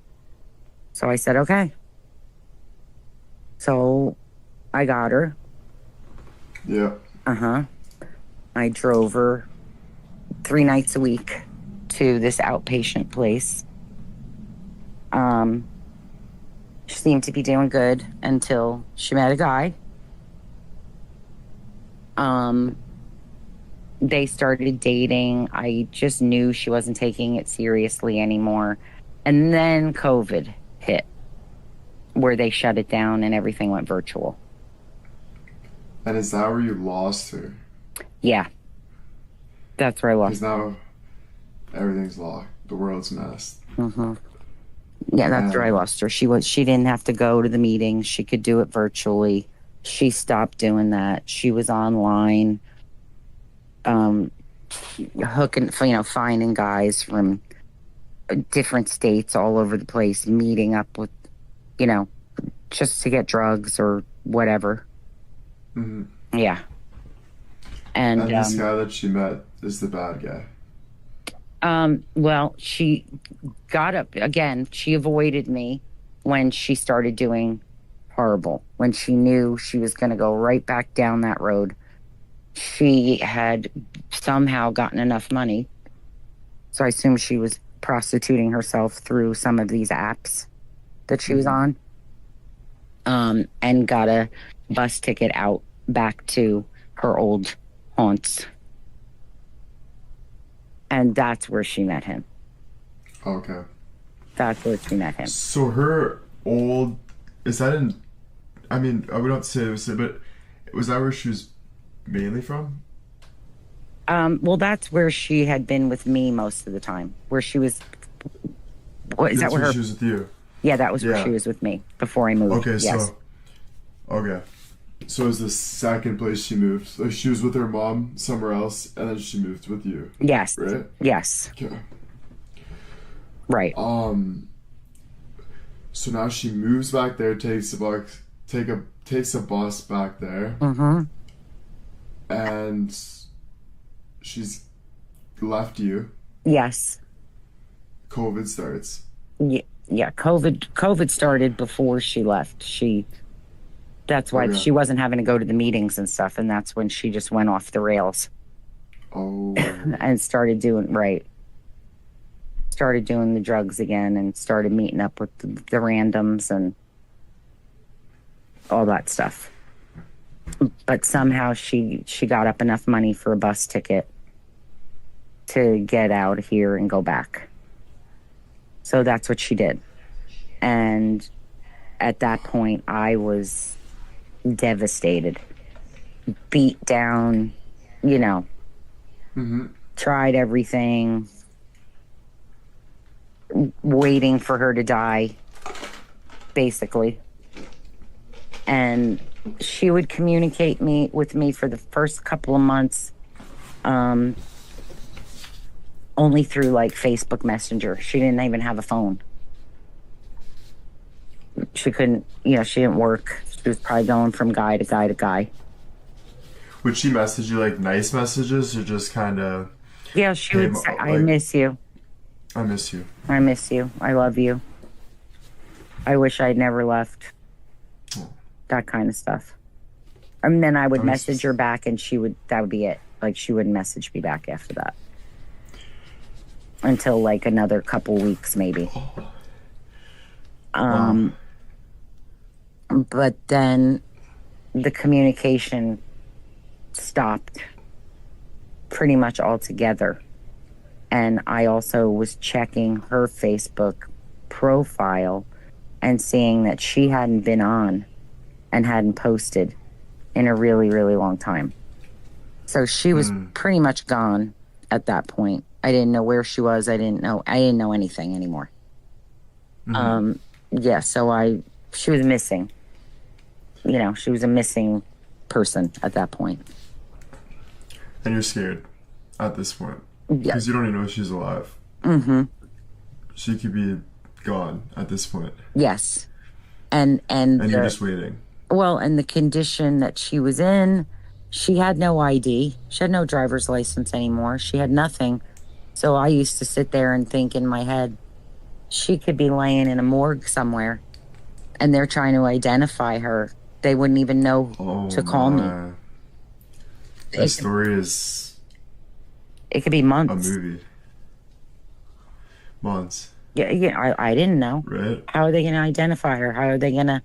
So I said, okay. So I got her. Yeah. Uh-huh. I drove her 3 nights a week to this outpatient place. She seemed to be doing good until she met a guy. They started dating. I just knew she wasn't taking it seriously anymore. And then COVID hit, where they shut it down and everything went virtual. And is that where you lost her? Yeah. That's where I Because lost. now everything's locked. The world's messed. Mm-hmm. Yeah, that's where I lost her. She didn't have to go to the meetings. She could do it virtually. She stopped doing that. She was online, hooking, finding guys from different states all over the place, meeting up with, just to get drugs or whatever. Mm-hmm. Yeah. And this guy that she met is the bad guy. Well, she got up again. She avoided me when she started doing horrible, when she knew she was going to go right back down that road. She had somehow gotten enough money. So I assume she was prostituting herself through some of these apps that she was on. And got a bus ticket out back to her old haunts. And that's where she met him. Okay. That's where she met him. So her old, is that in, I mean, I would not say this, but was that where she was mainly from? Well, that's where she had been with me most of the time. Where she was, what is That's that where her, she was with you? yeah, that was where Yeah. she was with me before I moved. Okay, Yes. So it was the second place she moved. Like she was with her mom somewhere else, and then she moved with you. Yes. Right? Yes. Okay. Right. So now she moves back there, takes a bus back there, Mm-hmm. and she's left you. Yes. COVID starts. Yeah. COVID started before she left. That's why Okay. she wasn't having to go to the meetings and stuff. And that's when she just went off the rails Oh. and started doing the drugs again and started meeting up with the randoms and all that stuff. But somehow she got up enough money for a bus ticket to get out of here and go back. So that's what she did. And at that point, I was devastated, beat down, Mm-hmm. tried everything, waiting for her to die, basically. And she would communicate with me for the first couple of months, only through like Facebook Messenger. She didn't even have a phone. She couldn't, she didn't work. She was probably going from guy to guy to guy. Would she message you like nice messages or just kind of? Yeah, she would say, I miss you. I miss you. I miss you. I love you. I wish I'd never left. That kind of stuff. And then I would message her back and that would be it. Like she wouldn't message me back after that. Until like another couple weeks maybe. But then the communication stopped pretty much altogether. And I also was checking her Facebook profile and seeing that she hadn't been on and hadn't posted in a really, really long time. So she was pretty much gone at that point. I didn't know where she was. I didn't know anything anymore. Mm-hmm. So she was missing. She was a missing person at that point. And you're scared at this point. Yeah. Because you don't even know if she's alive. Mm-hmm. She could be gone at this point. Yes. And And you're just waiting. well, and the condition that she was in, she had no ID. She had no driver's license anymore. She had nothing. So I used to sit there and think in my head, she could be laying in a morgue somewhere and they're trying to identify her. They wouldn't even know Oh to call me. my. This story is It could be a months. movie. Months, Yeah, I didn't know. right? How are they going to identify her? How are they going to?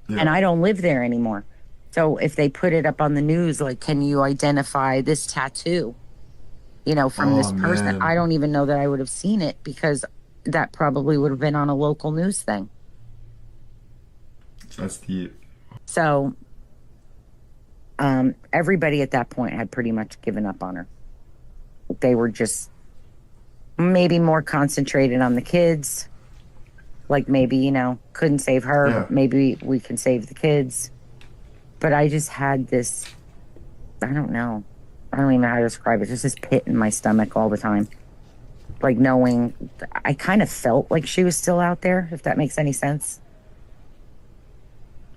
Yeah. And I don't live there anymore. So if they put it up on the news, like, can you identify this tattoo, from this person? Man. I don't even know that I would have seen it because that probably would have been on a local news thing. That's deep. So everybody at that point had pretty much given up on her. They were just maybe more concentrated on the kids. Like maybe, couldn't save her. Yeah. Maybe we can save the kids. But I just had this, I don't know. I don't even know how to describe it. Just this pit in my stomach all the time. Like knowing, I kind of felt like she was still out there, if that makes any sense.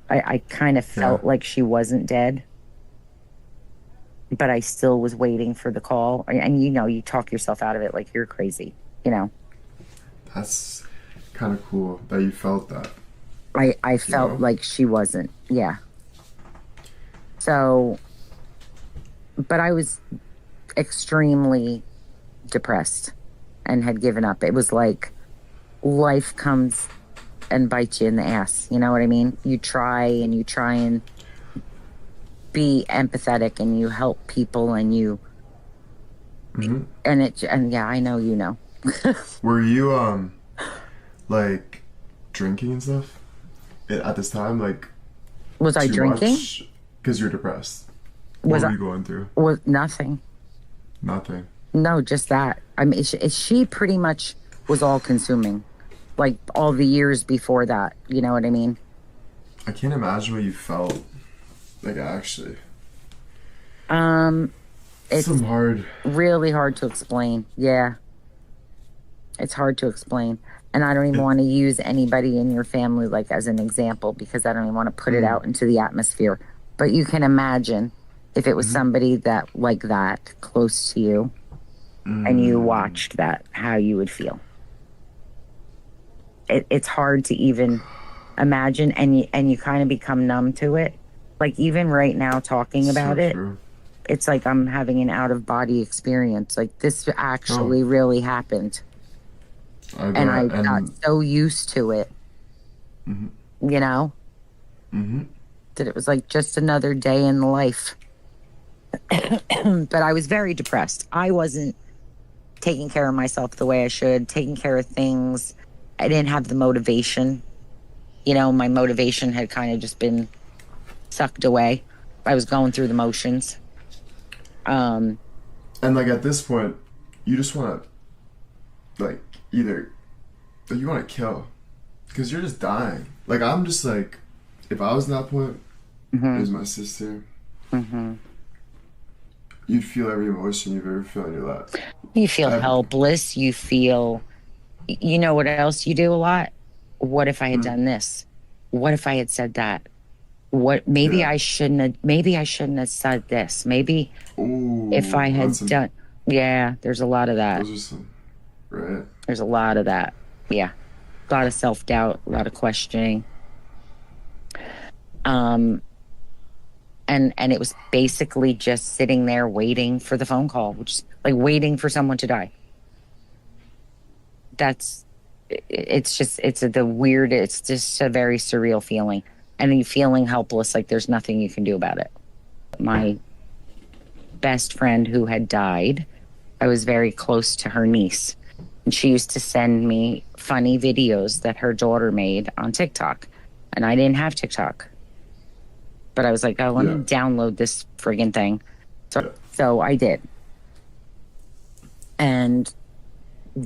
I kind of felt like she wasn't dead. But I still was waiting for the call. And you talk yourself out of it like you're crazy, That's kind of cool that you felt that. I felt like she wasn't. Yeah. So, but I was extremely depressed and had given up. It was like life comes and bites you in the ass. You know what I mean? You try and be empathetic and you help people and you, and yeah, I know, Were you, like, drinking and stuff at this time? Like, was I drinking? Because you're depressed. What were you going through? Was nothing. Nothing. No, just that. I mean, she pretty much was all consuming, like all the years before that. You know what I mean? I can't imagine what you felt. Like, actually. It's some really hard to explain. Yeah. It's hard to explain. And I don't even want to use anybody in your family like as an example because I don't even want to put it out into the atmosphere. But you can imagine if it was somebody that like that close to you and you watched that, how you would feel. It's hard to even imagine and you kind of become numb to it. Like even right now talking about it, it's like I'm having an out of body experience. Like this actually really happened. And I got so used to it, that it was like just another day in life. But I was very depressed. I wasn't taking care of myself the way I should, taking care of things. I didn't have the motivation. My motivation had kind of just been sucked away. I was going through the motions. And like at this point, you just want to, like, either you want to kill because you're just dying. Like I'm just like, if I was in that point, as my sister, you'd feel every emotion you've ever felt in your life. You feel helpless. You feel, what else you do a lot? What if I had done this? What if I had said that? Maybe I shouldn't have said this. Maybe if I had done, there's a lot of that. Those are some, right? There's a lot of that. Yeah. A lot of self-doubt, a lot of questioning. And it was basically just sitting there waiting for the phone call, which is like waiting for someone to die. It's just a very surreal feeling. And you feeling helpless, like there's nothing you can do about it. My best friend who had died, I was very close to her niece. And she used to send me funny videos that her daughter made on TikTok. And I didn't have TikTok. But I was like, oh, let me download this friggin' thing. So I did. And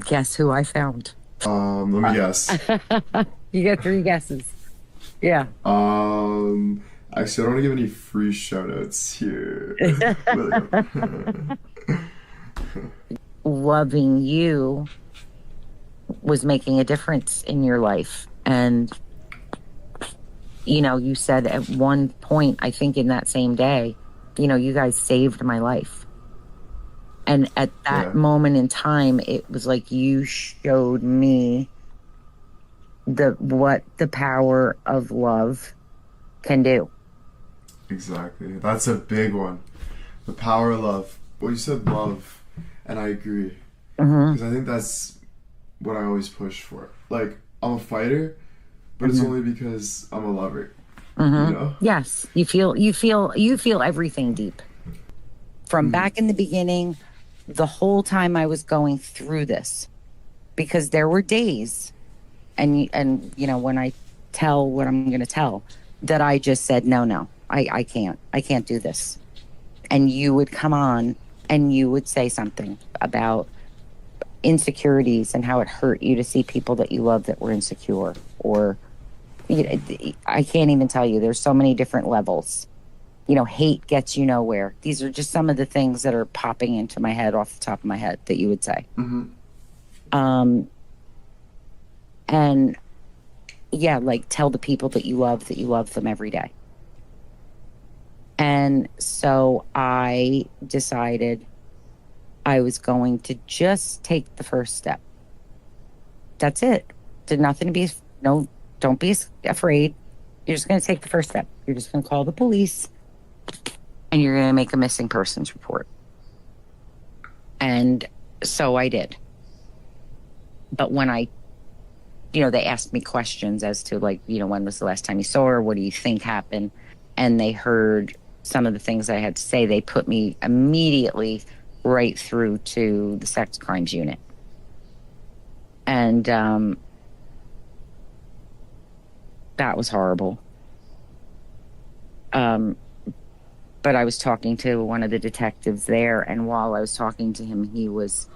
guess who I found? Let me guess. You get 3 guesses. Yeah. Actually, I don't want to give any free shout-outs here. Loving you was making a difference in your life. And you know, you said at one point, I think in that same day, you know, you guys saved my life. And at that Yeah, moment in time, it was like you showed me what the power of love can do. exactly. That's a big one. The power of love. Well, you said love, and I agree. Hmm. Because I think that's what I always push for. Like, I'm a fighter, but it's Hmm. only because I'm a lover, you Hmm. know? Yes, you feel everything deep from back in the beginning, the whole time I was going through this, because there were days, and you know, when I tell what I'm going to tell, that I just said no, I can't do this, and you would come on and you would say something about insecurities and how it hurt you to see people that you love that were insecure, or you know, I can't even tell you. There's so many different levels. You know, hate gets you nowhere. These are just some of the things that are popping into my head off the top of my head that you would say. Mm-hmm. Um, and yeah, like tell the people that you love them every day. And so I decided I was going to just take the first step. That's it. Did nothing to be, no, don't be afraid. You're just going to take the first step. You're just going to call the police and you're going to make a missing persons report. And so I did. But when I, you know, they asked me questions as to, like, you know, when was the last time you saw her? What do you think happened? And they heard some of the things I had to say. They put me immediately right through to the sex crimes unit. And that was horrible. Um, but I was talking to one of the detectives there, and while I was talking to him, he was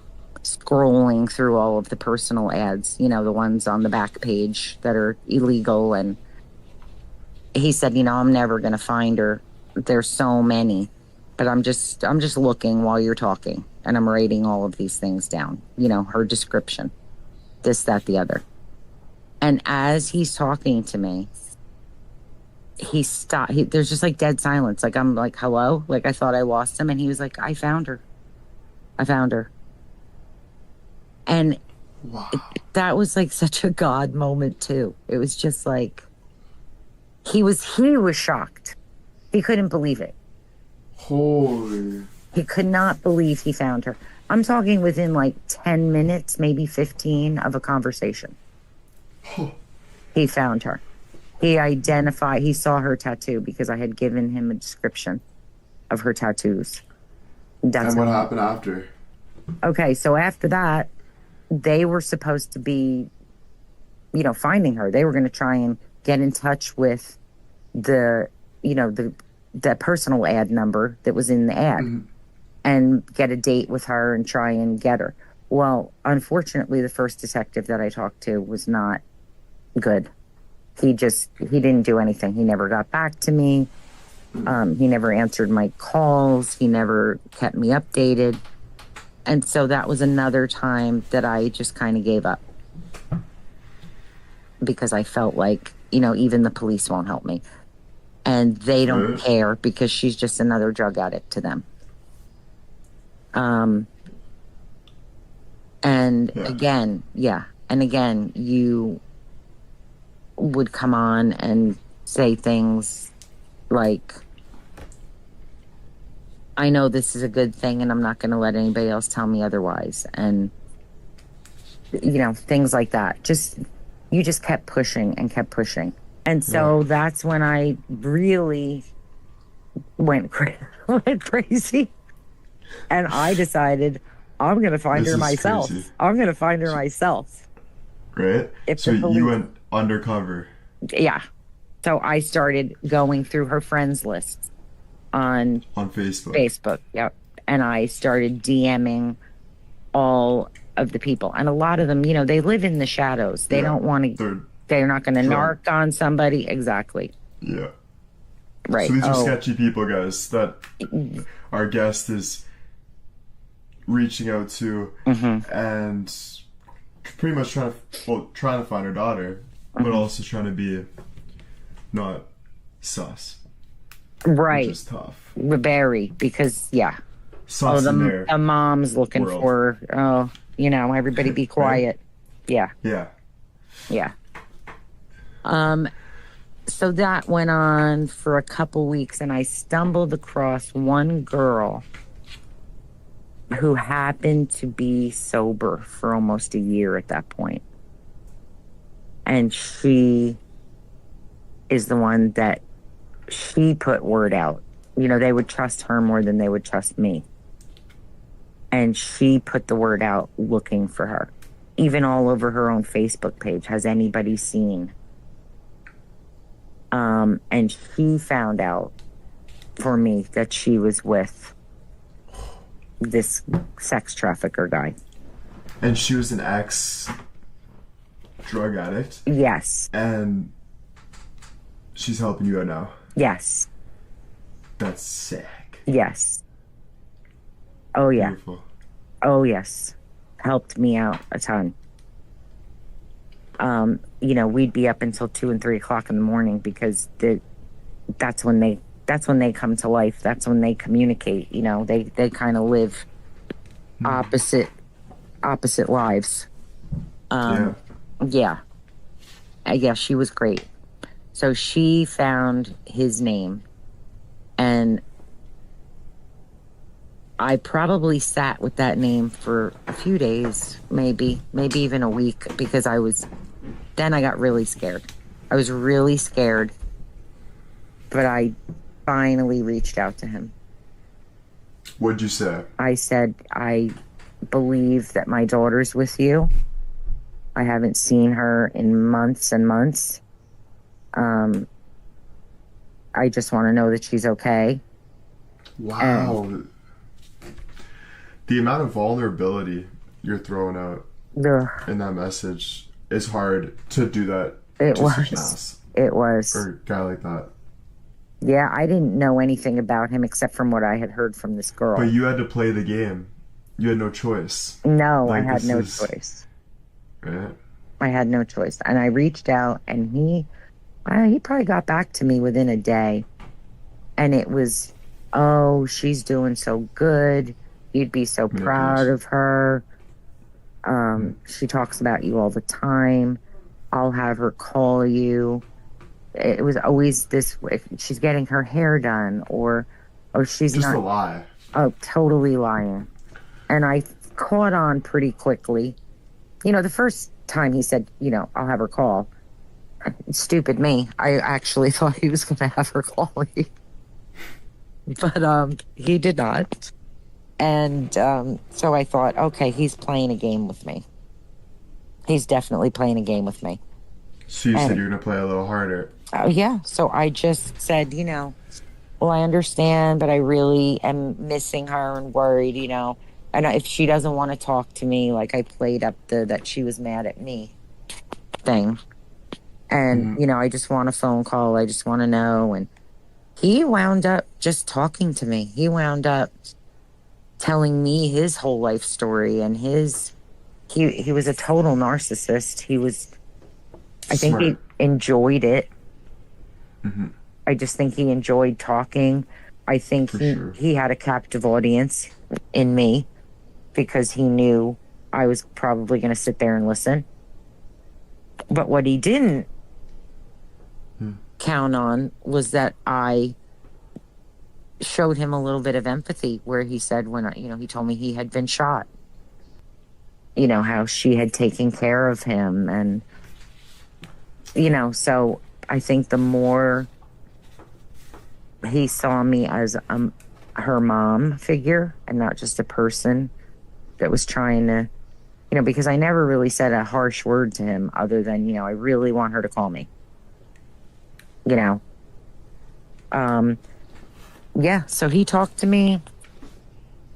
scrolling through all of the personal ads, you know, the ones on the back page that are illegal. And he said, you know, I'm never going to find her. There's so many, but I'm just looking while you're talking, and I'm writing all of these things down, you know, her description, this, that, the other. And as he's talking to me, he stopped. There's just like dead silence. Like, I'm like, hello? Like, I thought I lost him. And he was like, I found her. I found her. And Wow. that was like such a God moment too. It was just like, he was shocked. He couldn't believe it. Holy. He could not believe he found her. I'm talking within like 10 minutes, maybe 15 of a conversation. He found her. He saw her tattoo because I had given him a description of her tattoos. That's And what happened after? okay. So after that, they were supposed to be, you know, finding her. They were going to try and get in touch with the, you know, the personal ad number that was in the ad, and get a date with her and try and get her. Well, unfortunately, the first detective that I talked to was not good. He didn't do anything. He never got back to me. He never answered my calls. He never kept me updated. And so that was another time that I just kind of gave up, because I felt like, you know, even the police won't help me. And they don't care because she's just another drug addict to them. And again, and again, you would come on and say things like, I know this is a good thing and I'm not going to let anybody else tell me otherwise. And, you know, things like that. You just kept pushing and kept pushing. And so that's when I really went crazy. And I decided I'm going to find her myself. Crazy. I'm going to find her myself. Right? So you went undercover. Yeah. So I started going through her friends list on Facebook. Yep. And I started DMing all of the people. And a lot of them, you know, they live in the shadows. They don't want to, they're not going to narc on somebody. Exactly. Yeah. Right. So these are sketchy people, guys, that our guest is reaching out to and pretty much trying to find her daughter, but also trying to be not sus, which Right. is tough. Very, because yeah. Oh, Sus in their the mom's looking world, for, oh, everybody be right? quiet. Yeah. Yeah. Yeah. Um, so that went on for a couple weeks, and I stumbled across one girl who happened to be sober for almost a year at that point. And she is the one that she put word out. They would trust her more than they would trust me. And she put the word out looking for her, even all over her own Facebook page. Has anybody seen? And she found out for me that she was with this sex trafficker guy. And she was an ex drug addict. Yes. And she's helping you out now. Yes. That's sick. Yes. Oh, yeah. Beautiful. Oh, yes. Helped me out a ton. We'd be up until 2 and 3 o'clock in the morning because that's when they come to life. That's when they communicate. They kind of live opposite lives. Yeah. Yeah. Yeah, she was great. So she found his name, and I probably sat with that name for a few days, maybe even a week, because then I got really scared. I was really scared, but I finally reached out to him. What'd you say? I said, I believe that my daughter's with you. I haven't seen her in months and months. I just want to know that she's okay. Wow. The amount of vulnerability you're throwing out in that message is hard to do that It to such an was. ass. It was. Or a guy like that. Yeah, I didn't know anything about him except from what I had heard from this girl. But you had to play the game. You had no choice. No, I had no choice. Right? I had no choice. And I reached out, and he probably got back to me within a day. And it was, oh, she's doing so good. You'd be so proud of her. She talks about you all the time. I'll have her call you. It was always this, if she's getting her hair done, or she's just not. a lie. Oh, totally lying. And I caught on pretty quickly. The first time he said, I'll have her call. Stupid me. I actually thought he was going to have her call me. But he did not. And so I thought, okay, he's playing a game with me. He's definitely playing a game with me. So you said you're going to play a little harder. Yeah. So I just said, well, I understand, but I really am missing her and worried, And if she doesn't want to talk to me, like I played up that she was mad at me thing. And, I just want a phone call. I just want to know. And he wound up just talking to me. He wound up telling me his whole life story, and he was a total narcissist. I think he enjoyed it. Mm-hmm. I just think he enjoyed talking. I think he had a captive audience in me because he knew I was probably going to sit there and listen. But what he didn't count on was that I showed him a little bit of empathy, where he said he told me he had been shot. How she had taken care of him, and so I think the more he saw me as her mom figure and not just a person that was trying to, because I never really said a harsh word to him other than, I really want her to call me. Yeah, so he talked to me,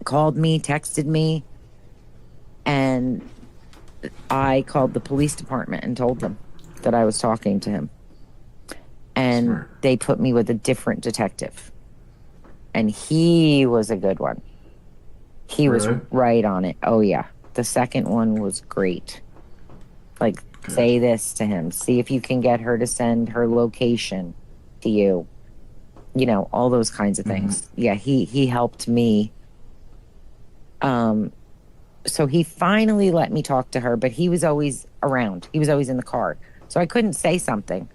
called me, texted me, and I called the police department and told them that I was talking to him. And they put me with a different detective. And he was a good one. He was right on it. Oh, yeah. The second one was great. Like, say this to him. See if you can get her to send her location. to you, you know, all those kinds of things. Yeah, he helped me. So he finally let me talk to her, but he was always around. He was always in the car. So I couldn't say something.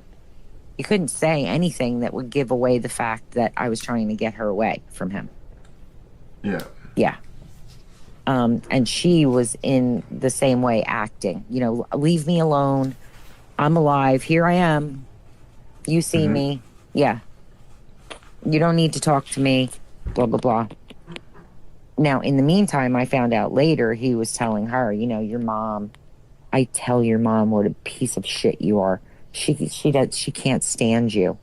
He couldn't say anything that would give away the fact that I was trying to get her away from him. Yeah. Yeah. And she was in the same way acting, you know, leave me alone. I'm alive. Here I am. You see me. Yeah. You don't need to talk to me. Blah, blah, blah. Now, in the meantime, I found out later he was telling her, you know, your mom, I tell your mom what a piece of shit you are. She can't stand you.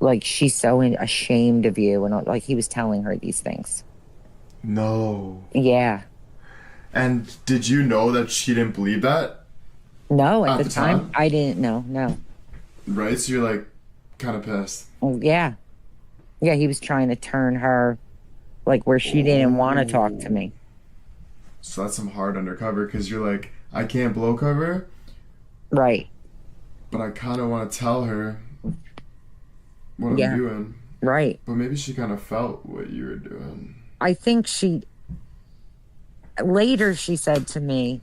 Like, she's so ashamed of you. And like, he was telling her these things. No. Yeah. And did you know that she didn't believe that? No, at the time, I didn't know. No. Right? So you're like kind of pissed. Oh, yeah. Yeah, he was trying to turn her like where she didn't want to talk to me. So that's some hard undercover because you're like, I can't blow cover. Right. But I kind of want to tell her what I'm doing. Right. But maybe she kind of felt what you were doing. I think later she said to me,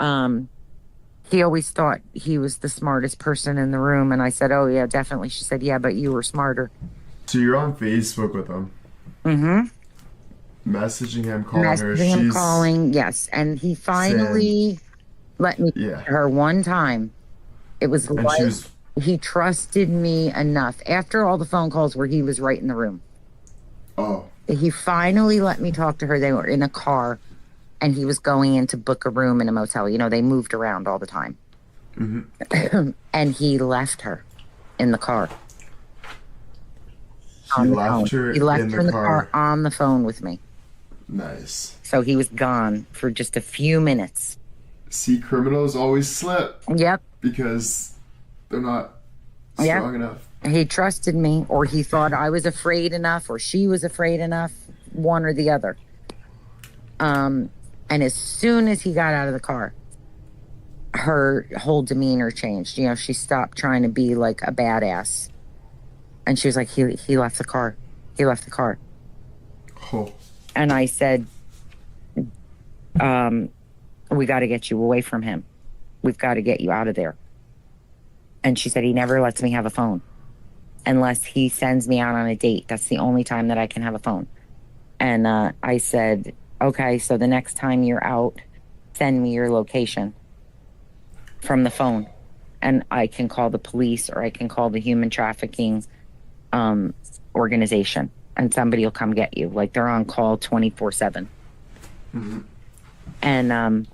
he always thought he was the smartest person in the room. And I said, oh, yeah, definitely. She said, yeah, but you were smarter. So you're on Facebook with him. Messaging him, calling her. Calling, yes. And he finally let me her one time. It was like he trusted me enough. After all the phone calls where he was right in the room. Oh. He finally let me talk to her. They were in a car. And he was going in to book a room in a motel. You know, they moved around all the time. And he left her in the car. He left her in the car on the phone with me. Nice. So he was gone for just a few minutes. See, criminals always slip. Yep. Because they're not strong enough. He trusted me, or he thought I was afraid enough, or she was afraid enough, one or the other. And as soon as he got out of the car, her whole demeanor changed. You know, she stopped trying to be like a badass. And she was like, he left the car. He left the car. Oh. And I said, we got to get you away from him. We've got to get you out of there. And she said, he never lets me have a phone unless he sends me out on a date. That's the only time that I can have a phone. And I said, okay, so the next time you're out, send me your location from the phone. And I can call the police or I can call the human trafficking organization and somebody will come get you. Like, they're on call 24/7. And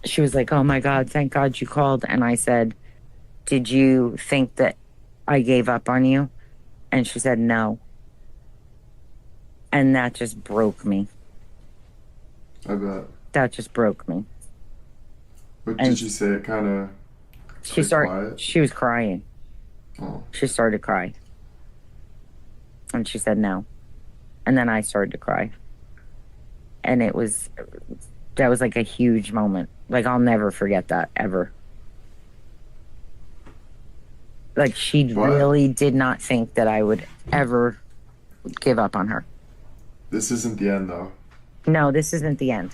she was like, oh my God, thank God you called. And I said, did you think that I gave up on you? And she said, no. And that just broke me. I bet. That just broke me. But did she say it kind of quiet? She was crying. Oh. She started to cry. And she said no. And then I started to cry. And that was like a huge moment. Like, I'll never forget that, ever. Like, she really did not think that I would ever give up on her. This isn't the end, though. No, this isn't the end.